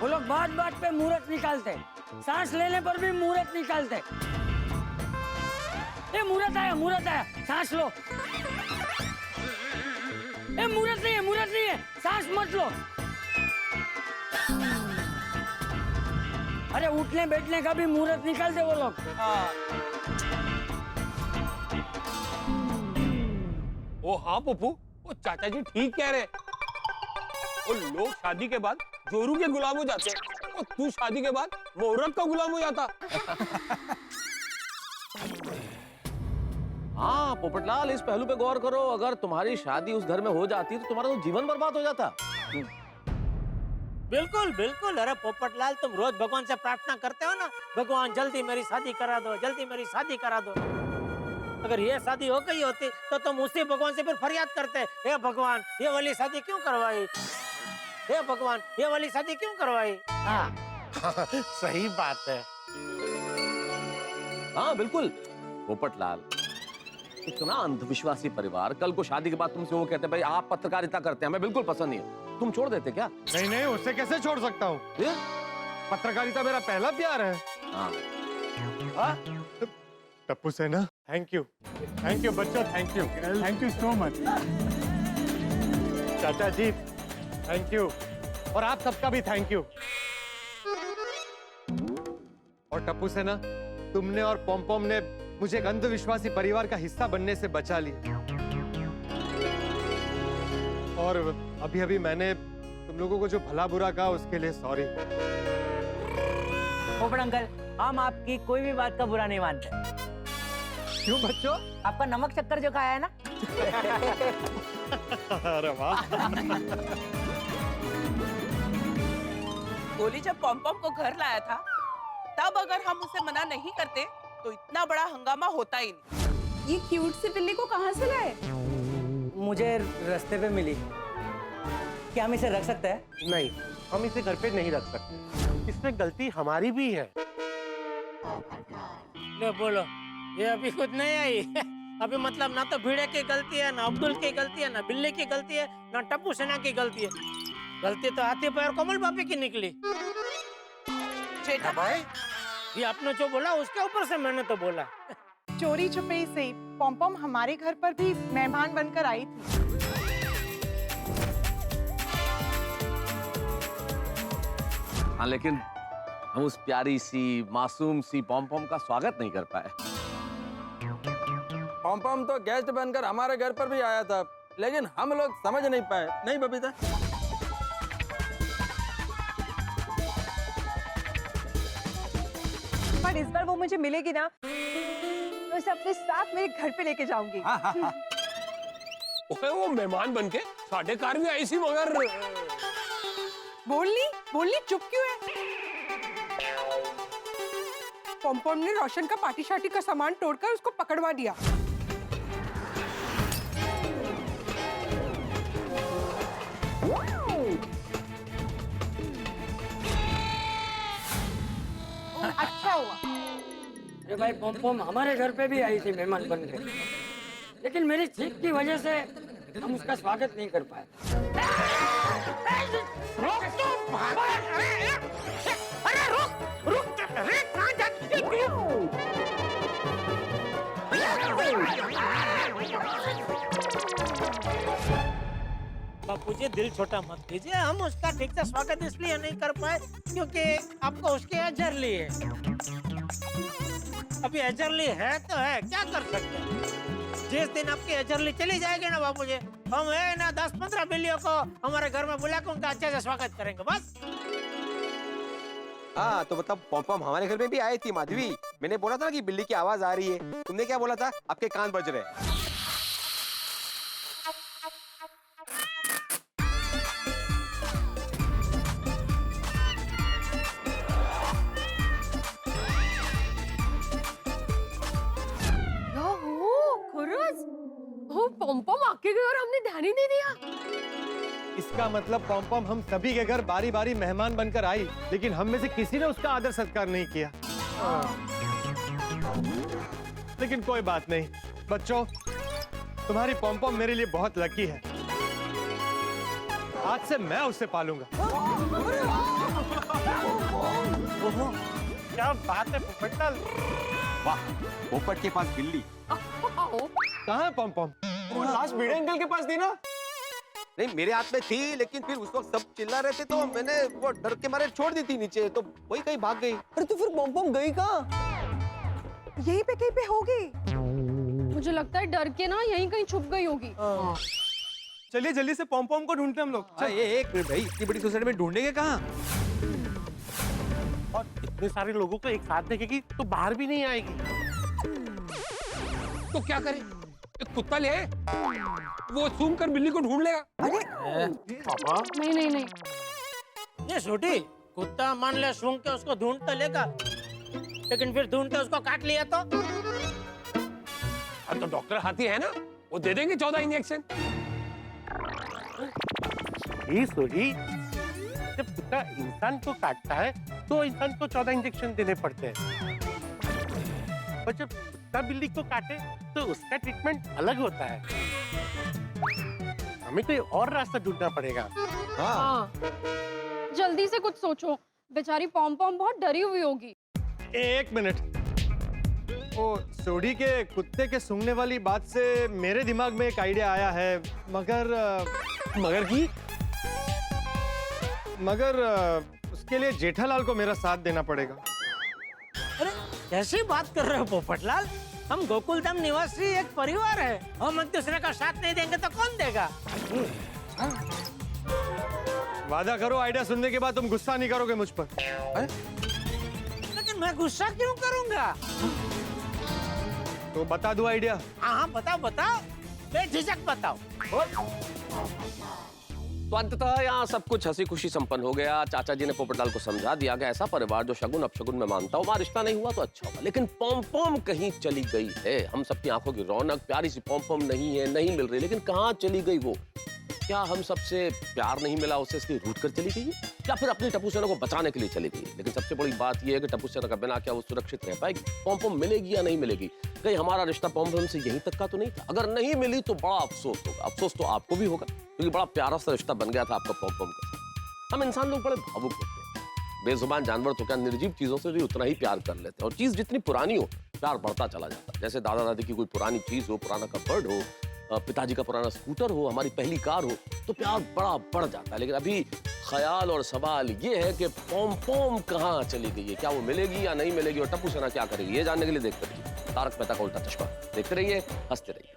वो लोग बात बात पे मुहूर्त निकालते, सांस लेने पर भी मुहूर्त निकालते। ये मुहूर्त आया, सांस लो। ये मुहूर्त नहीं है, सांस मत लो। अरे उठने बैठने का भी मुहूर्त निकाल दे वो लोग। ओ हाँ पप्पू, वो चाचा जी ठीक कह रहे। वो लोग शादी के बाद जोरू के गुलाम हो जाते हैं, और तू शादी के बाद मुहूर्त का गुलाम हो जाता। हाँ पोपटलाल, इस पहलू पे गौर करो। अगर तुम्हारी शादी उस घर में हो जाती तो तुम्हारा तो जीवन बर्बाद हो जाता। बिल्कुल बिल्कुल। अरे पोपटलाल, तुम रोज भगवान से प्रार्थना करते हो ना, भगवान जल्दी मेरी शादी करा दो, जल्दी मेरी शादी करा दो। अगर ये शादी हो गई होती तो तुम उसी भगवान से फिर फरियाद करते, हे भगवान ये वाली शादी क्यों करवाई, हे भगवान ये वाली शादी क्यों करवाई। हाँ सही बात है। हाँ बिल्कुल पोपटलाल, इतना अंधविश्वासी परिवार कल को शादी के बाद तुमसे वो कहते भाई आप पत्रकारिता करते हैं, हमें बिल्कुल पसंद नहीं है, तुम छोड़ देते क्या? नहीं, उससे कैसे छोड़ सकता हूँ? पत्रकारिता मेरा पहला प्यार है। हाँ। टप्पू सेना, थैंक यू बच्चों, थैंक यू सो मच। चाचा जी थैंक यू, और आप सबका भी थैंक यू। और टप्पू सेना, तुमने और पोम ने मुझे एक अंधविश्वासी परिवार का हिस्सा बनने से बचा लिया। और अभी मैंने तुम लोगों को जो भला बुरा कहा उसके लिए सॉरी। पोपट अंकल, हम आपकी कोई भी बात का बुरा नहीं मानते। क्यों बच्चों? आपका नमक शक्कर जो खाया है ना। अरे वाह। गोली जब पॉम को घर लाया था, तब अगर हम उसे मना नहीं करते तो इतना बड़ा हंगामा होता ही नहीं। ये क्यूट सी बिल्ली को कहाँ से लाए? मुझे रास्ते पे मिली। क्या हम इसे रख सकते हैं? नहीं, हम इसे घर पे नहीं रख सकते, इसमें गलती हमारी भी है। ले बोलो, ये अभी खुद नहीं आई। अभी मतलब ना तो भिड़े की गलती है, ना अब्दुल की गलती है, ना बिल्ली की गलती है, ना टप्पू सेना की गलती है। गलती तो हाथी पैर कोमल बापी की निकली। जेठा भाई, ये आपने जो बोला उसके ऊपर से मैंने तो बोला। चोरी छुपे से पॉम हमारे घर पर भी मेहमान बनकर आई थी। हाँ, लेकिन हम उस प्यारी सी मासूम सी पॉम का स्वागत नहीं कर पाए। पॉम तो गेस्ट बनकर हमारे घर पर भी आया था, लेकिन हम लोग समझ नहीं पाए, नहीं बबीता? पर इस बार वो मुझे मिलेगी ना तो इसे अपने साथ मेरे घर पे लेके जाऊंगी। ओए वो मेहमान बनके साढ़े कार भी आई सी मगर बोलनी चुप क्यों है? पॉम ने रोशन का पार्टी शार्टी का सामान तोड़कर उसको पकड़वा दिया। अच्छा हुआ। अरे भाई पॉम हमारे घर पे भी आई थी मेहमान बन के, लेकिन मेरी छींक की वजह से हम उसका स्वागत नहीं कर पाए। बापू जी दिल छोटा मत कीजिए, हम उसका ठीक से स्वागत इसलिए नहीं कर पाए क्योंकि आपको उसके एजरली है। अभी एजरली है तो है, क्या कर सकते हैं। जिस दिन आपकी एजरली चली जाएगी ना बापू जी, हम है ना 10-15 बिल्लियों को हमारे घर में बुला के उनका अच्छे से स्वागत करेंगे बस। हाँ तो मतलब पॉम हमारे घर में भी आई थी माधवी। मैंने बोला था ना कि बिल्ली की आवाज आ रही है, तुमने क्या बोला था? आपके कान बज रहे। पॉम आके गए और हमने ध्यान ही नहीं दिया। इसका मतलब पॉम हम सभी के घर बारी बारी मेहमान बनकर आई, लेकिन हम में से किसी ने उसका आदर सत्कार नहीं किया। लेकिन कोई बात नहीं बच्चों, तुम्हारी पॉम मेरे लिए बहुत लकी है। आज से मैं उसे पालूंगा। क्या बात है पोपटलाल। वाह, पोपट के पास बिल्ली। कहाँ है पॉम? वो लास्ट भिड़े अंकल के पास थी ना? नहीं मेरे हाथ में थी, लेकिन फिर उस वक्त सब चिल्ला रहे थे तो मैंने वो डर के मारे छोड़ दी थी नीचे, तो वही कहीं भाग गई। अरे तो फिर पॉम गई कहाँ? यहीं पे कहीं पे होगी। मुझे लगता है डर के ना यहीं कहीं छुप गई होगी। चलिए जल्दी से पॉम को ढूंढते हम लोग। एक मिनट भाई, इतनी बड़ी सोसाइटी में ढूंढेंगे कहाँ? और इतने सारे लोगों को एक साथ देखेगी तो बाहर भी नहीं आएगी। तो क्या करे, एक कुत्ता ले आए, वो सूंघ कर बिल्ली को ढूंढ लेगा। पापा नहीं ये छोटी कुत्ता मान ले सूंघ के उसको ढूंढ तो लेगा, लेकिन फिर ढूंढ के उसको काट लिया तो? अब तो डॉक्टर हाथी है ना, वो दे देंगे 14 इंजेक्शन। सोडी जब कुत्ता इंसान को काटता है तो इंसान को 14 इंजेक्शन देने पड़ते हैं, और जब कुत्ता बिल्ली को काटे तो उसका ट्रीटमेंट अलग होता है। हमें कोई और रास्ता ढूंढना पड़ेगा। हाँ। जल्दी से कुछ सोचो, बेचारी पॉम बहुत डरी हुई होगी। एक मिनट, वो सोडी के कुत्ते के सूंघने वाली बात से मेरे दिमाग में एक आइडिया आया है, मगर उसके लिए जेठालाल को मेरा साथ देना पड़ेगा। अरे कैसी बात कर रहे हो पोपटलाल, हम गोकुलधाम निवासी एक परिवार है, हम एक दूसरे का साथ नहीं देंगे तो कौन देगा? वादा करो आइडिया सुनने के बाद तुम गुस्सा नहीं करोगे मुझ पर। लेकिन मैं गुस्सा क्यों करूंगा? तो बता दूं आइडिया? हाँ बताओ, बेझिझक बताओ। तो अंततः यहाँ सब कुछ हंसी खुशी संपन्न हो गया। चाचा जी ने पोपटलाल को समझा दिया कि ऐसा परिवार जो शगुन अपशगुन में मानता हो, वहाँ रिश्ता नहीं हुआ तो अच्छा होगा। लेकिन पॉम कहीं चली गई है। हम सबकी आंखों की रौनक प्यारी सी पॉम नहीं है, नहीं मिल रही, लेकिन कहाँ चली गई वो? क्या हम सबसे प्यार नहीं मिला उसे इसलिए रूठ कर चली गई, या फिर अपनी टप्पू सेना को बचाने के लिए चली गई? लेकिन सबसे बड़ी बात यह है कि टप्पू सेना का बिना क्या वो सुरक्षित रह पाएगी? पॉम मिलेगी या नहीं मिलेगी? कहीं हमारा रिश्ता पॉम से यहीं तक का तो नहीं था? अगर नहीं मिली तो बड़ा अफसोस होगा। अफसोस तो आपको भी होगा, क्योंकि बड़ा प्यारा सा रिश्ता बन गया था आपका पॉम के साथ। हम इंसान लोग बड़े भावुक होते हैं, बेजुबान जानवर तो क्या निर्जीव चीजों से भी उतना ही प्यार कर लेते हैं, और चीज जितनी पुरानी हो प्यार बढ़ता चला जाता है। जैसे दादा दादी की कोई पुरानी चीज हो, पुराना कपबोर्ड हो, पिताजी का पुराना स्कूटर हो, हमारी पहली कार हो, तो प्यार बड़ा बढ़ जाता है। लेकिन अभी ख्याल और सवाल ये है कि पॉम कहाँ चली गई है, क्या वो मिलेगी या नहीं मिलेगी, और टप्पू सेना क्या करेगी, ये जानने के लिए देखते रहिए तारक मेहता का उल्टा चश्मा। देखते रहिए, हंसते रहिए।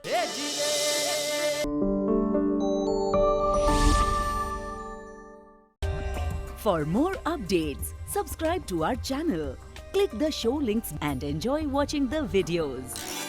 For more updates, subscribe to our channel, Click the show links and enjoy watching the videos.